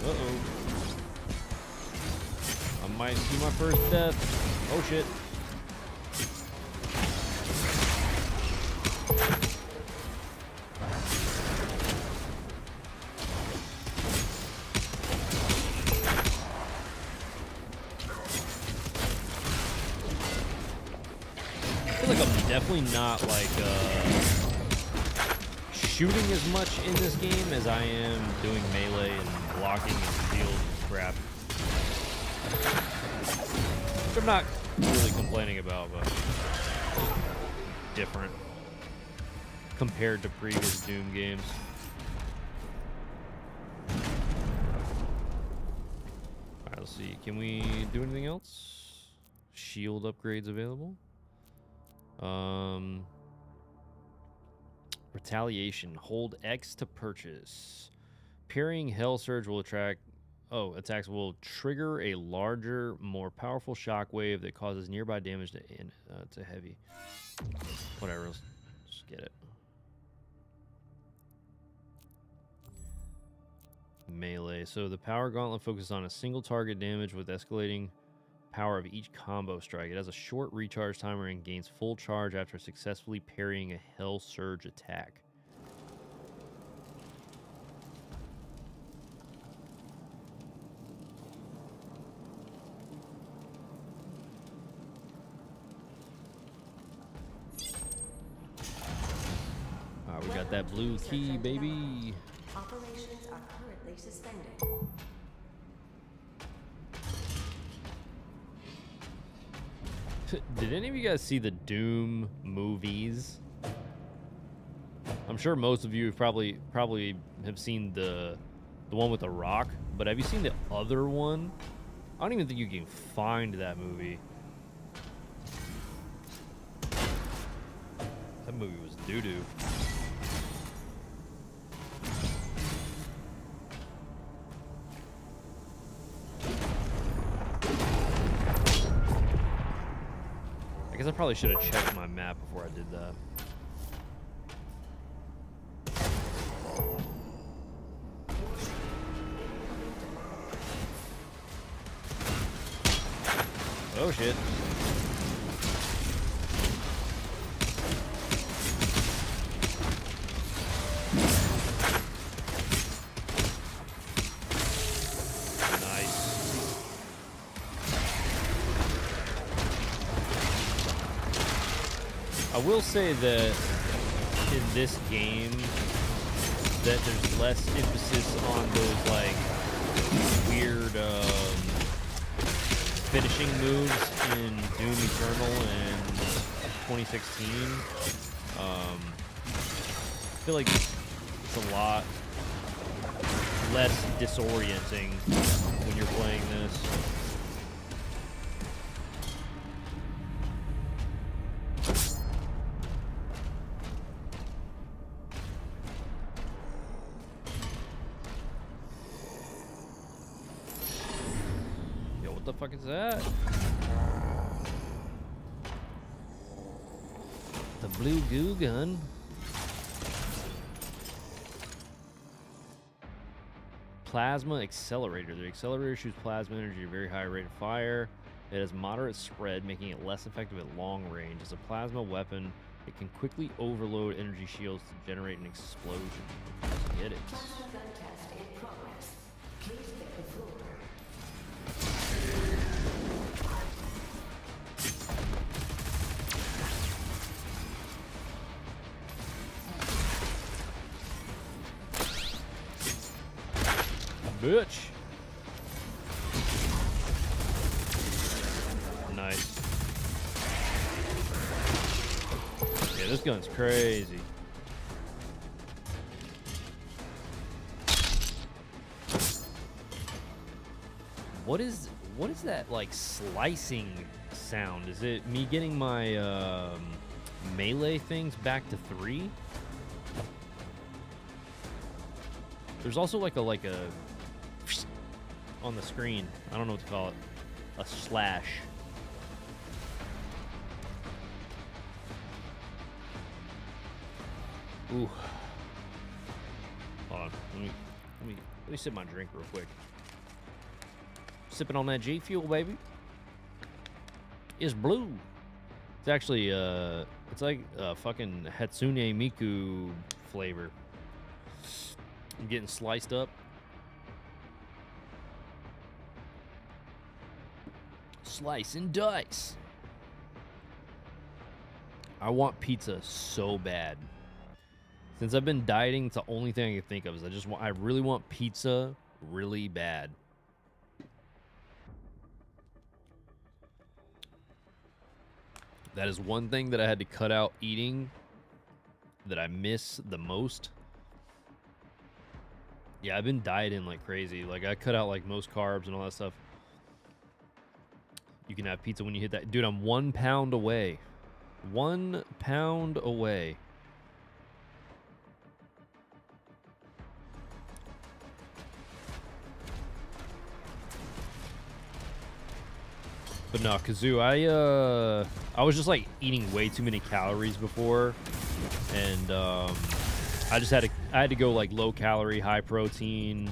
Uh-oh. I might see my first death. Oh shit. Definitely not like shooting as much in this game as I am doing melee and blocking and shield crap. Which I'm not really complaining about, but different compared to previous Doom games. Alright, let's see. Can we do anything else? Shield upgrades available. Retaliation. Hold X to purchase. Parrying Hell Surge will attract... Oh, attacks will trigger a larger, more powerful shockwave that causes nearby damage to heavy. Whatever, let's just get it. Melee. So the power gauntlet focuses on a single target damage with escalating power of each combo strike. It has a short recharge timer and gains full charge after successfully parrying a Hell Surge attack. Alright, we got that blue key, baby. Operations are currently suspended. Did any of you guys see the Doom movies? I'm sure most of you have probably have seen the one with The Rock, but have you seen the other one? I don't even think you can find that movie. That movie was doo-doo. I guess I probably should have checked my map before I did that. Oh shit. I will say that in this game that there's less emphasis on those like weird finishing moves in Doom Eternal in 2016. I feel like it's a lot less disorienting when you're playing this. What the fuck is that? The blue goo gun. Plasma accelerator. The accelerator shoots plasma energy at a very high rate of fire. It has moderate spread, making it less effective at long range. As a plasma weapon, it can quickly overload energy shields to generate an explosion. Let's get it. Plasma gun test in progress. Please hit the floor. Bitch. Nice. Yeah, this gun's crazy. What is that like slicing sound? Is it me getting my melee things back to 3? There's also like a on the screen. I don't know what to call it. A slash. Ooh. Hold on. Let me sip my drink real quick. Sipping on that G Fuel, baby. It's blue. It's actually it's like a fucking Hatsune Miku flavor. I'm getting sliced up. Slice and dice. I want pizza so bad. Since I've been dieting, it's the only thing I can think of is I really want pizza really bad. That is one thing that I had to cut out eating that I miss the most. Yeah, I've been dieting like crazy. Like, I cut out, like, most carbs and all that stuff. You can have pizza when you hit that. Dude, I'm 1 pound away. 1 pound away. But no, Kazoo, I was just like eating way too many calories before, and I had to go like low calorie, high protein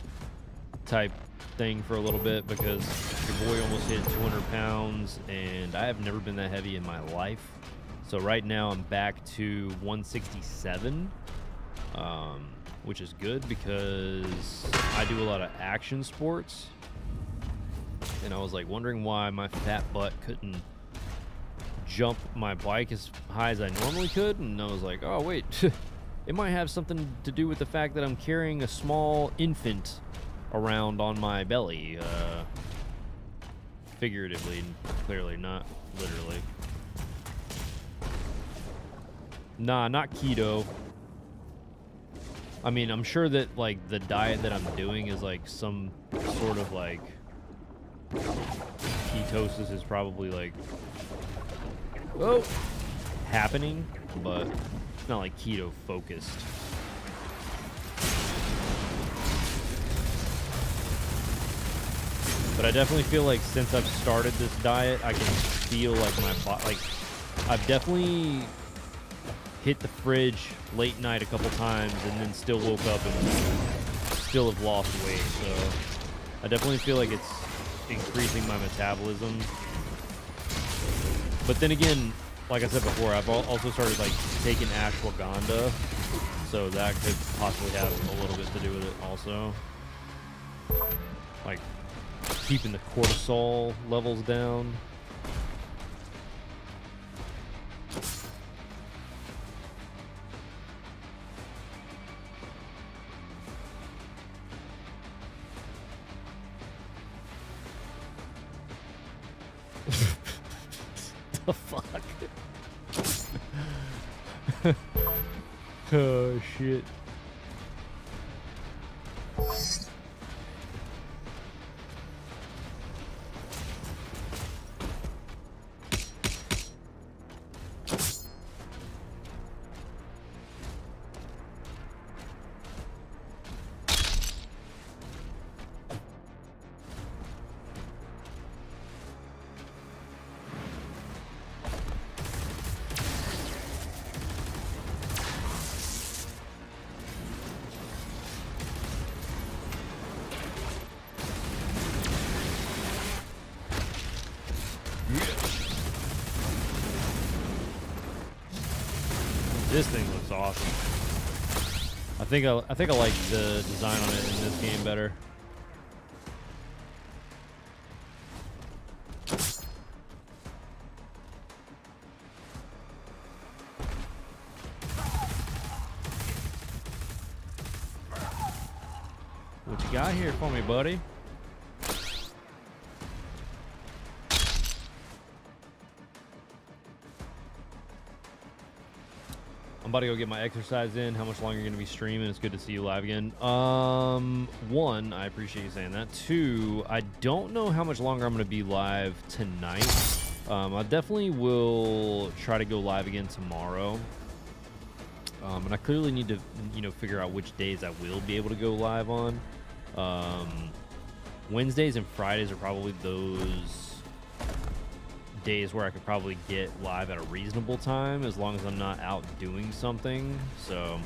type thing for a little bit because your boy almost hit 200 pounds, and I have never been that heavy in my life. So right now I'm back to 167, which is good because I do a lot of action sports. And I was like wondering why my fat butt couldn't jump my bike as high as I normally could. And I was like, oh, wait, it might have something to do with the fact that I'm carrying a small infant around on my belly. Figuratively, clearly, not literally. Nah, not keto. I mean, I'm sure that, like, the diet that I'm doing is, like, some sort of, like, ketosis is probably like happening, but it's not like keto focused. But I definitely feel like since I've started this diet, I can feel like my body, like I've definitely hit the fridge late night a couple times and then still woke up and still have lost weight. So I definitely feel like it's increasing my metabolism. But then again, like I said before, I've also started like taking ashwagandha, so that could possibly have a little bit to do with it also, like keeping the cortisol levels down. The fuck? Oh shit. This thing looks awesome. I think I like the design on it in this game better. What you got here for me, buddy? I'm about to go get my exercise in. How much longer are you going to be streaming? It's good to see you live again. One, I appreciate you saying that. Two, I don't know how much longer I'm going to be live tonight. I definitely will try to go live again tomorrow. And I clearly need to, figure out which days I will be able to go live on. Wednesdays and Fridays are probably those days where I could probably get live at a reasonable time as long as I'm not out doing something. So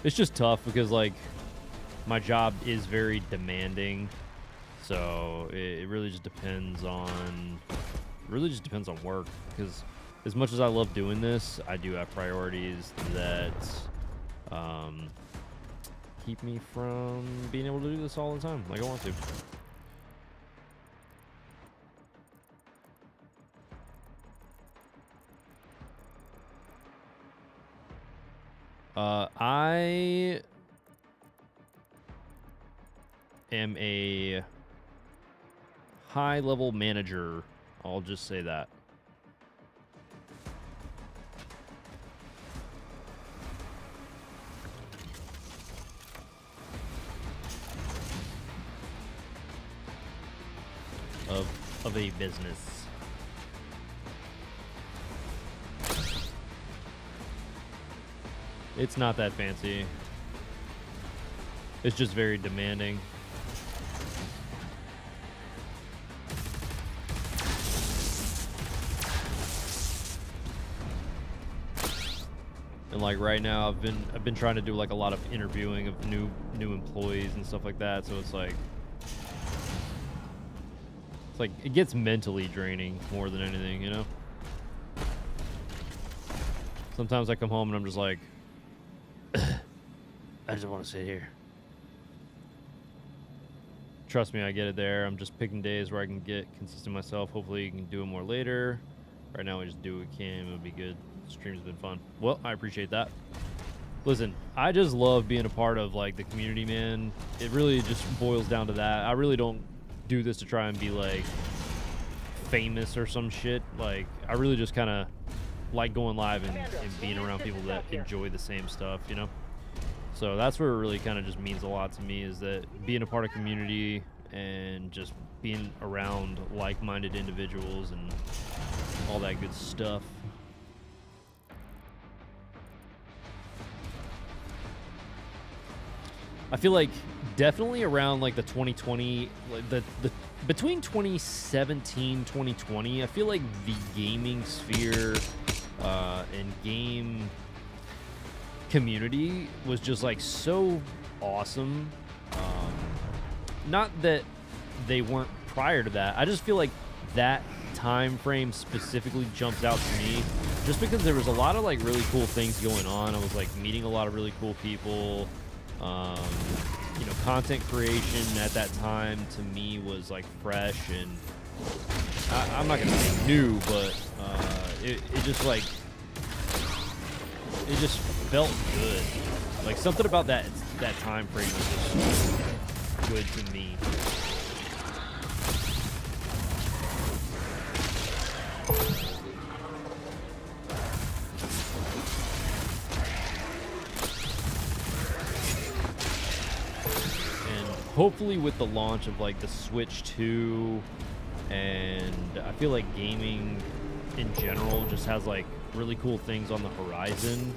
it's just tough because like my job is very demanding, so it really just depends on work, because as much as I love doing this, I do have priorities that keep me from being able to do this all the time like I want to. I am a high-level manager. I'll just say that. Of a business. It's not that fancy. It's just very demanding. And like right now I've been trying to do like a lot of interviewing of new employees and stuff like that, so it's like it gets mentally draining more than anything, you know? Sometimes I come home and I'm just like I just want to sit here. Trust me, I get it there. I'm just picking days where I can get consistent myself. Hopefully you can do it more later. Right now we just do what we can. It'll be good. Stream's been fun. Well, I appreciate that. Listen, I just love being a part of like the community, man. It really just boils down to that. I really don't do this to try and be like famous or some shit. Like I really just kind of like going live and being around people that enjoy the same stuff, you know? So that's where it really kind of just means a lot to me, is that being a part of community and just being around like-minded individuals and all that good stuff. I feel like definitely around like the 2020, like the between 2017 2020, I feel like the gaming sphere and game community was just like so awesome. Not that they weren't prior to that. I just feel like that time frame specifically jumps out to me just because there was a lot of like really cool things going on. I was like meeting a lot of really cool people. You know, content creation at that time to me was like fresh, and I'm not gonna say new, but it just like it just felt good. Like something about that time frame was just good to me. Hopefully with the launch of like the Switch 2, and I feel like gaming in general just has like really cool things on the horizon.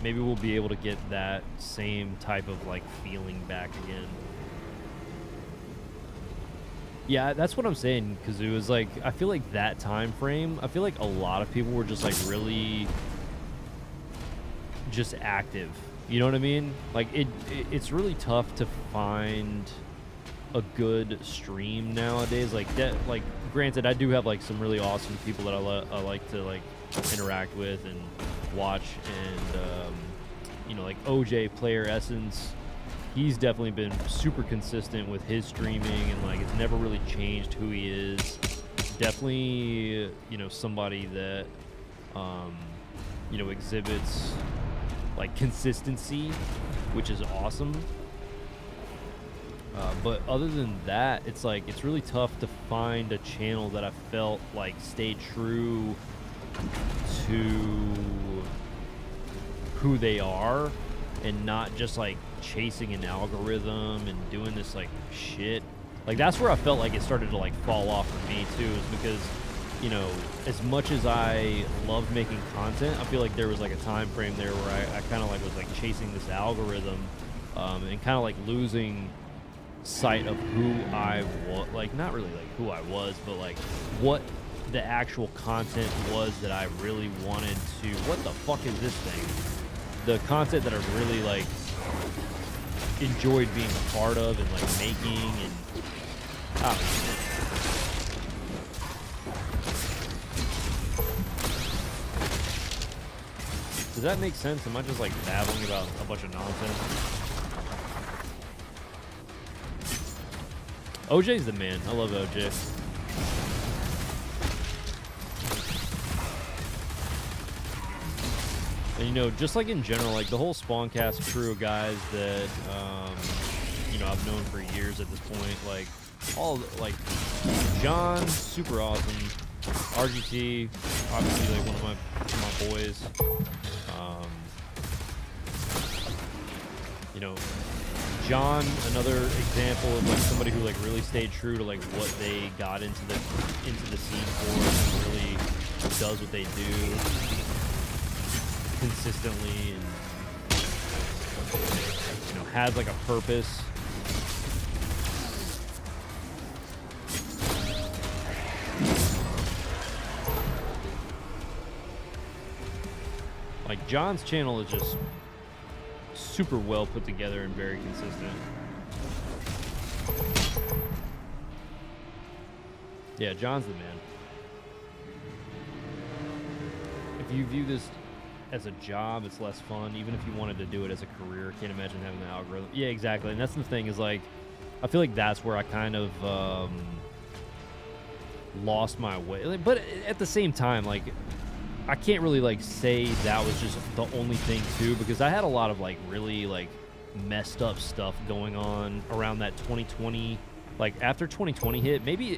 Maybe we'll be able to get that same type of like feeling back again. Yeah, that's what I'm saying, because it was like, I feel like that time frame, I feel like a lot of people were just like really just active. You know what I mean? Like it's really tough to find a good stream nowadays. Like that, like granted, I do have like some really awesome people that I like to like interact with and watch, and you know, like OJ Player Essence, he's definitely been super consistent with his streaming, and like it's never really changed who he is. Definitely, you know, somebody that you know, exhibits like consistency, which is awesome. But other than that, it's like it's really tough to find a channel that I felt like stayed true to who they are and not just like chasing an algorithm and doing this like shit. Like that's where I felt like it started to like fall off for me too, is because, you know, as much as I loved making content, I feel like there was like a time frame there where I kind of like was like chasing this algorithm, and kind of like losing sight of who I was, like not really like who I was, but like what the actual content was that I really wanted to. What the fuck is this thing? The content that I really like enjoyed being a part of and like making, and does that make sense? Am I just like babbling about a bunch of nonsense? OJ's the man. I love OJ. And you know, just like in general, like the whole Spawncast crew of guys that you know, I've known for years at this point, like all like John, super awesome. RGT, obviously like one of my boys. You know, John, another example of like somebody who like really stayed true to like what they got into the scene for, and really does what they do consistently, and you know, has like a purpose. John's channel is just super well put together and very consistent. Yeah, John's the man. If you view this as a job, it's less fun. Even if you wanted to do it as a career, can't imagine having the algorithm. Yeah, exactly. And that's the thing is, like, I feel like that's where I kind of lost my way. Like, but at the same time, like, I can't really, like, say that was just the only thing, too, because I had a lot of, like, really, like, messed up stuff going on around that 2020. Like, after 2020 hit, maybe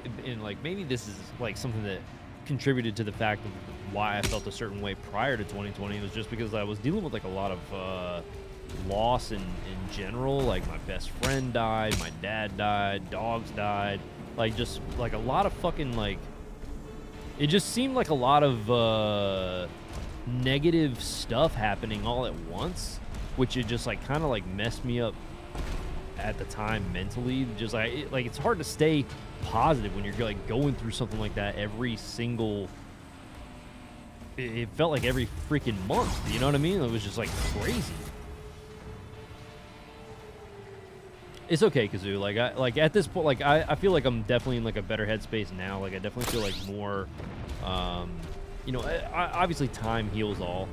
this is, like, something that contributed to the fact of why I felt a certain way prior to 2020. It was just because I was dealing with, like, a lot of loss in general. Like, my best friend died, my dad died, dogs died, like, just, like, a lot of fucking, like, it just seemed like a lot of negative stuff happening all at once, which it just, like, kind of, like, messed me up at the time mentally. Just like it's hard to stay positive when you're, like, going through something like that every single, it felt like every freaking month, you know what I mean? It was just, like, crazy. It's okay, Kazoo. Like at this point, like, I feel like I'm definitely in, like, a better headspace now. Like, I definitely feel like more, you know, obviously time heals all.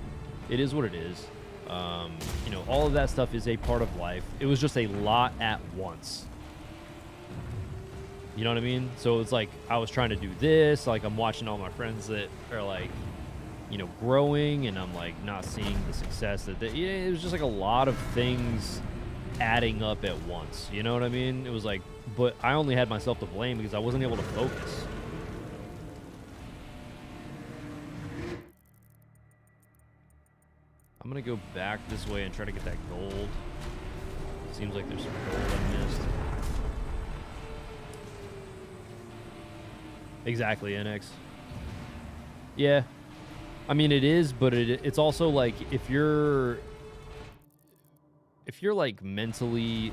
It is what it is. You know, all of that stuff is a part of life. It was just a lot at once. You know what I mean? So it's like I was trying to do this. Like, I'm watching all my friends that are, like, you know, growing, and I'm, like, not seeing the success that they, yeah, it was just, like, a lot of things adding up at once. You know what I mean? It was like, but I only had myself to blame because I wasn't able to focus. I'm gonna go back this way and try to get that gold. Seems like there's some gold I missed. Exactly, NX. Yeah. I mean, it is, but it's also, like, if you're like mentally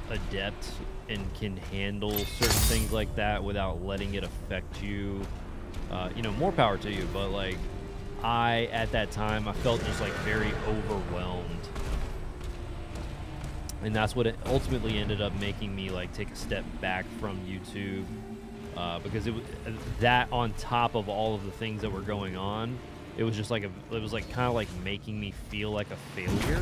adept and can handle certain things like that without letting it affect you, you know, more power to you. But, like, at that time, I felt just, like, very overwhelmed. And that's what it ultimately ended up making me, like, take a step back from YouTube. Because it was that on top of all of the things that were going on, it was just like it was like kind of like making me feel like a failure.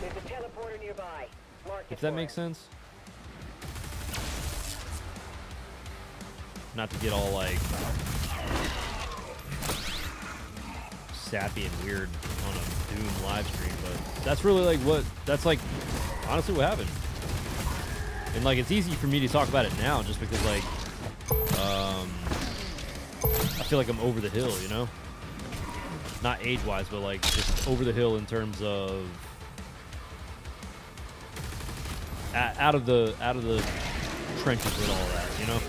There's a teleporter nearby. Mark it If that for makes us. sense. Not to get all, like, sappy and weird on a Doom live stream, but that's really, like, that's, like, honestly what happened. And, like, it's easy for me to talk about it now just because, like, I feel like I'm over the hill, you know? Not age-wise, but, like, just over the hill in terms of out of the trenches with all that, you know?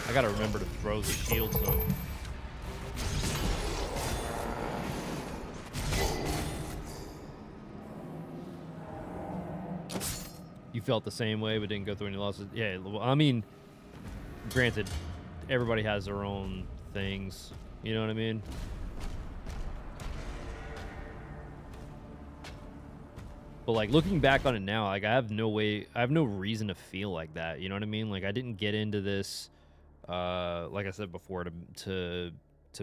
I gotta remember to throw the shield some. You felt the same way, but didn't go through any losses. Yeah, well, I mean, granted, everybody has their own things. You know what I mean? But, like, looking back on it now, like, I have no reason to feel like that. You know what I mean? Like, I didn't get into this, like I said before, to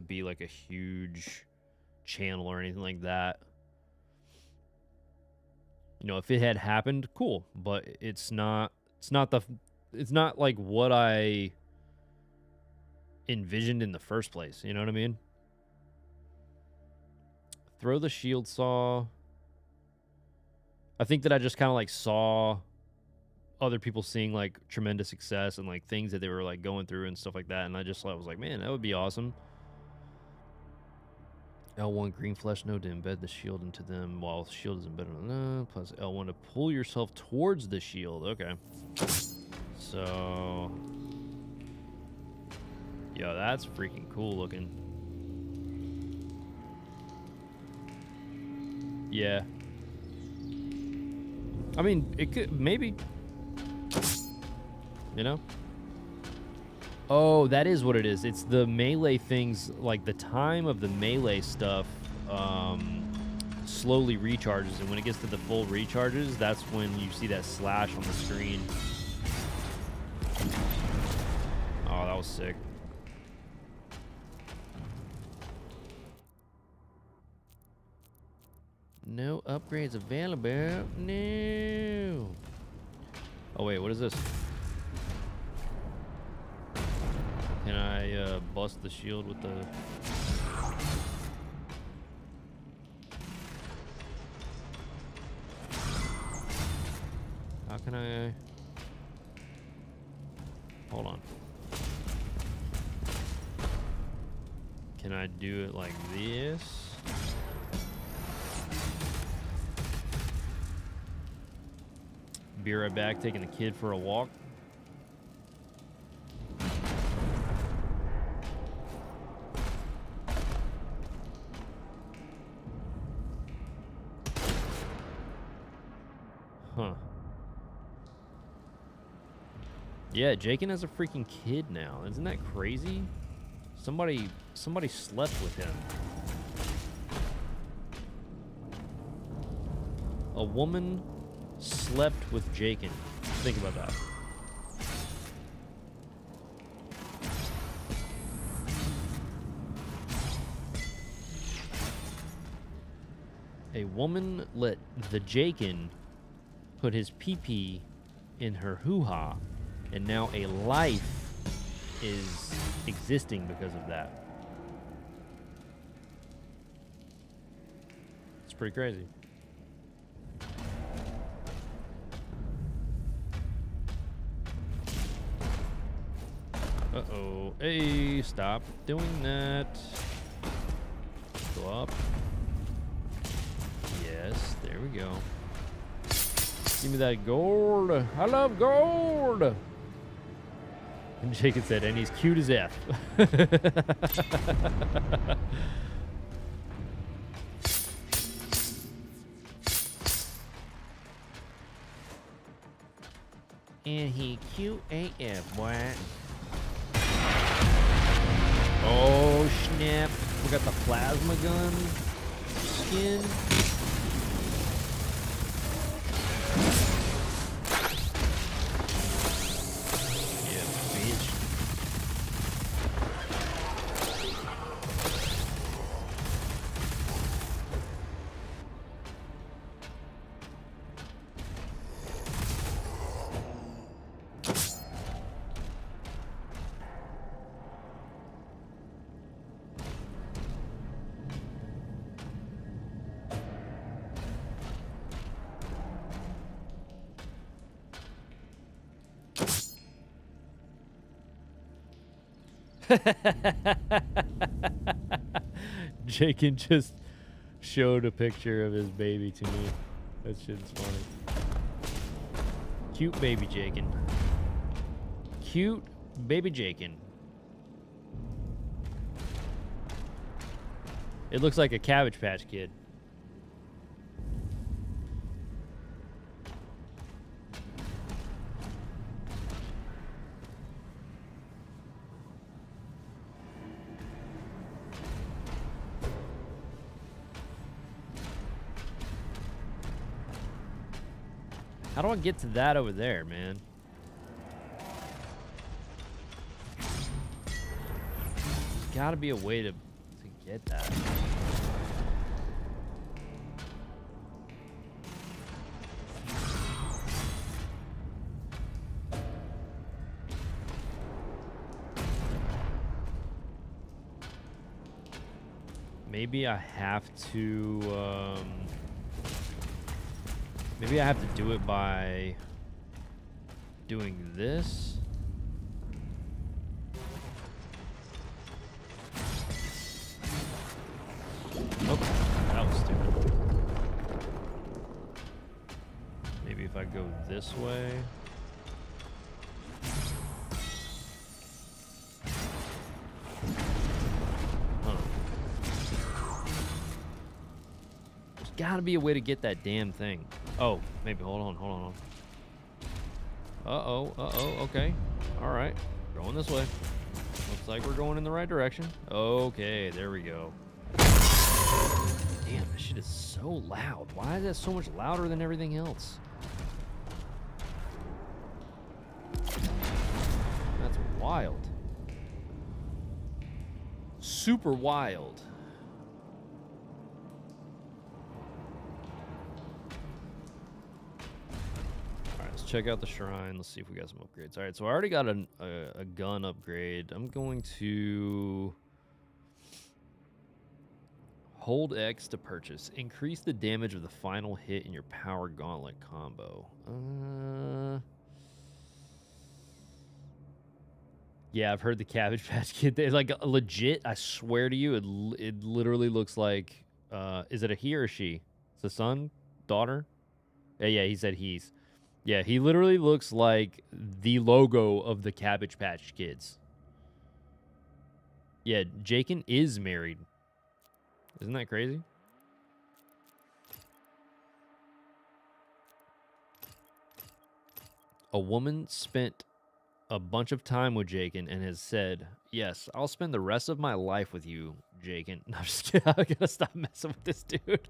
be, like, a huge channel or anything like that. You know, if it had happened, cool. But it's not like what I envisioned in the first place. You know what I mean? Throw the shield saw. I think that I just kind of, like, saw other people seeing, like, tremendous success and, like, things that they were, like, going through and stuff like that. And I was like, man, that would be awesome. L1 green flesh node to embed the shield into them while the shield is embedded on plus L1 to pull yourself towards the shield. Okay. So, yo, that's freaking cool looking. Yeah. I mean, it could, maybe. You know? Oh, that is what it is. It's the melee things, like the time of the melee stuff slowly recharges, and when it gets to the full recharges, that's when you see that slash on the screen. Oh, that was sick. No upgrades available. No. Oh, wait, what is this? Can I bust the shield with the... How can I... Hold on. Can I do it like this? Be right back, taking the kid for a walk. Huh. Yeah, Jaken has a freaking kid now. Isn't that crazy? Somebody slept with him. A woman slept with Jaken. Think about that. A woman let the Jaken put his pee-pee in her hoo-ha, and now a life is existing because of that. It's pretty crazy. Uh-oh. Hey, stop doing that. Go up. Yes, there we go. Give me that gold. I love gold. And Jacob said, and he's cute as F. And he cute AF, boy. Oh, snap. We got the plasma gun skin. Yeah, bitch. Jaken just showed a picture of his baby to me. That shit's funny. Cute baby Jaken. Cute baby Jaken. It looks like a Cabbage Patch Kid. How do I get to that over there, man? There's gotta be a way to get that. Maybe I have to, maybe I have to do it by doing this. Oh, that was stupid. Maybe if I go this way. Huh. There's gotta be a way to get that damn thing. Oh, maybe. Hold on. Hold on. Uh-oh. Okay. All right. Going this way. Looks like we're going in the right direction. Okay, there we go. Damn, this shit is so loud. Why is that so much louder than everything else? That's wild. Super wild. Alright, let's check out the shrine. Let's see if we got some upgrades. Alright, so I already got a gun upgrade. I'm going to hold X to purchase. Increase the damage of the final hit in your power gauntlet combo. Yeah, I've heard the Cabbage Patch Kid. It's like legit. I swear to you, it literally looks like. Is it a he or a she? It's a son, daughter. Yeah. He said he's. Yeah, he literally looks like the logo of the Cabbage Patch Kids. Yeah, Jaken is married. Isn't that crazy? A woman spent a bunch of time with Jaken and has said, yes, I'll spend the rest of my life with you, Jaken. No, I'm just kidding. I'm gonna stop messing with this dude.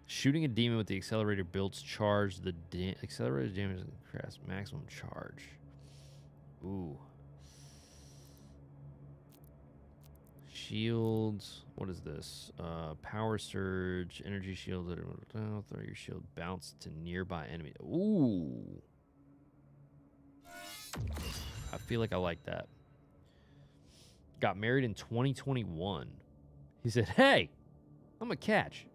Shooting a demon with the accelerator builds charge. The accelerator damage crafts maximum charge. Ooh. Shields. What is this? Power surge. Energy shield. Throw your shield. Bounce to nearby enemy. Ooh. I feel like I like that. Got married in 2021. He said, hey, I'm a catch.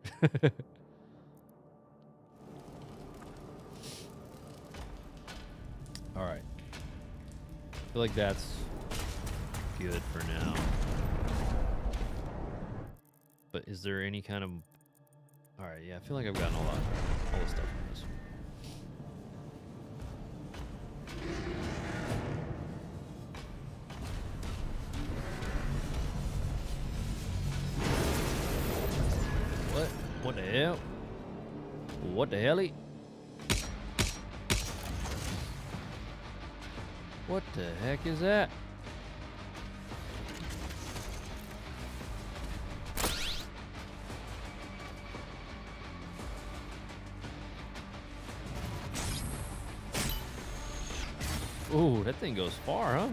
All right. I feel like that's good for now. But is there any kind of... All right, yeah, I feel like I've gotten all the stuff from this. What? What the hell? What the hell? What the heck is that? Ooh, that thing goes far, huh?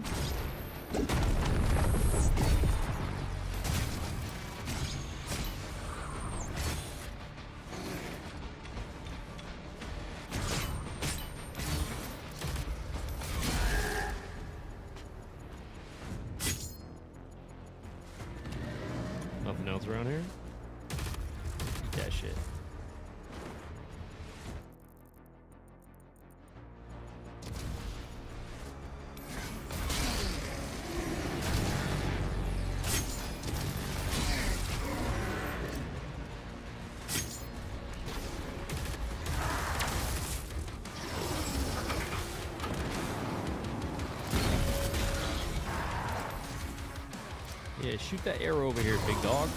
Nothing else around here? Yeah, shit. Yeah, shoot that arrow over here, big dog.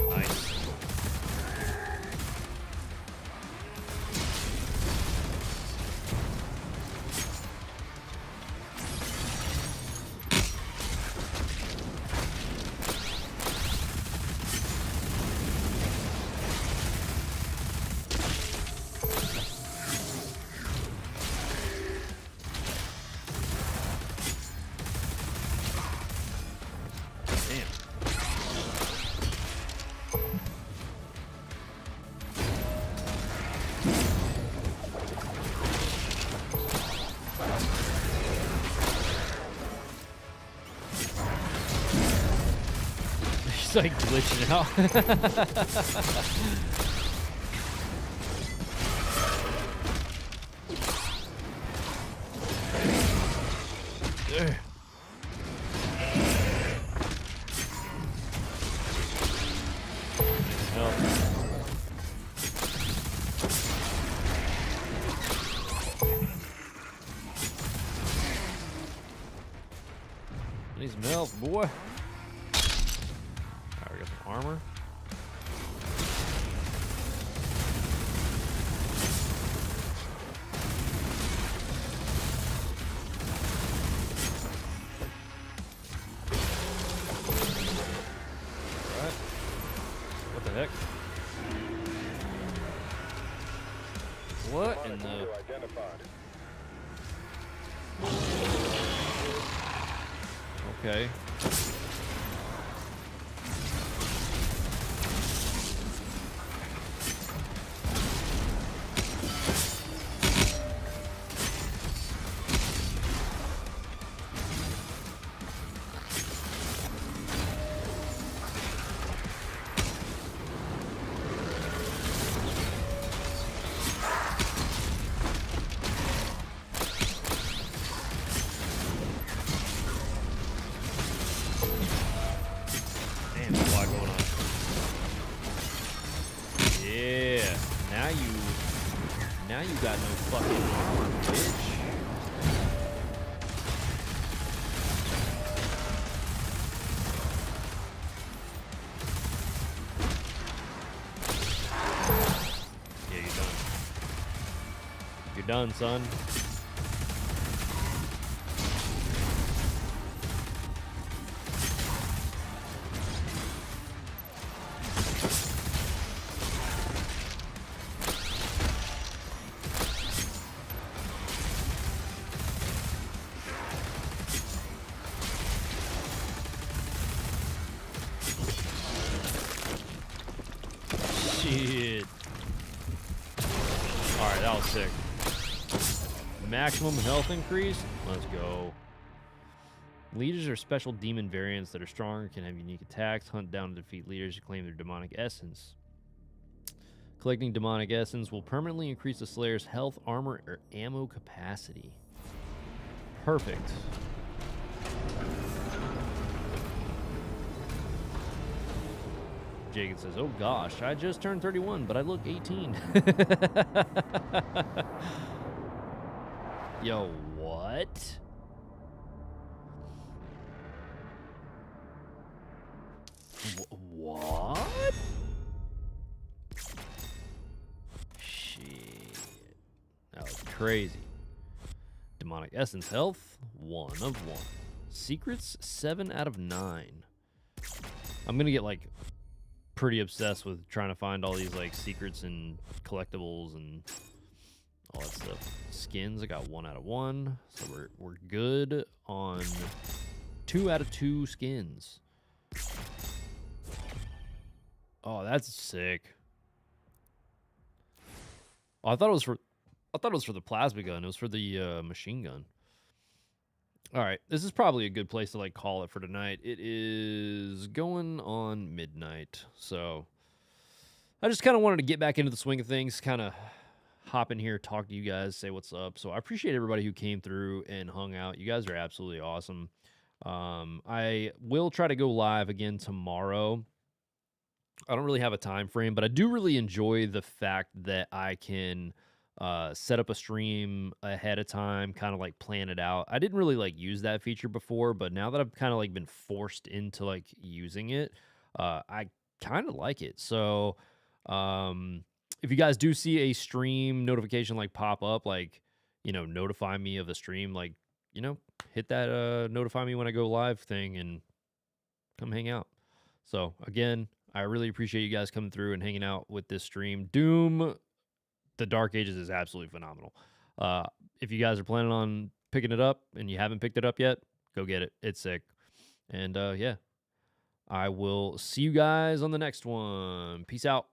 Nice. He's like glitching out. need some health, boy. All right, we got some armor. All right. What the heck? What in the... Okay. Damn, there's a lot going on. Yeah. Now you got no fucking armor, bitch. Yeah, you're done. You're done, son. Shit. Alright, that was sick. Maximum health increase? Let's go. Leaders are special demon variants that are stronger, can have unique attacks, hunt down and defeat leaders who claim their demonic essence. Collecting demonic essence will permanently increase the Slayer's health, armor, or ammo capacity. Perfect. Jacob says, oh gosh, I just turned 31, but I look 18. Yo, what? What? Shit. That was crazy. Demonic essence health, 1 of 1. Secrets, 7 out of 9. I'm gonna get like pretty obsessed with trying to find all these like secrets and collectibles and all that stuff. Skins, I got 1 out of 1, so we're good on 2 out of 2 skins. Oh, that's sick. Oh, I thought it was for the plasma gun. It was for the machine gun. All right, this is probably a good place to like call it for tonight. It is going on midnight, so I just kind of wanted to get back into the swing of things, kind of hop in here, talk to you guys, say what's up. So I appreciate everybody who came through and hung out. You guys are absolutely awesome. I will try to go live again tomorrow. I don't really have a time frame, but I do really enjoy the fact that I can set up a stream ahead of time, kind of like plan it out. I didn't really like use that feature before, but now that I've kind of like been forced into like using it, I kind of like it. So if you guys do see a stream notification like pop up, like, you know, notify me of the stream, like, you know, hit that notify me when I go live thing and come hang out. So again, I really appreciate you guys coming through and hanging out with this stream. Doom, the Dark Ages is absolutely phenomenal. If you guys are planning on picking it up and you haven't picked it up yet, go get it. It's sick. And yeah, I will see you guys on the next one. Peace out.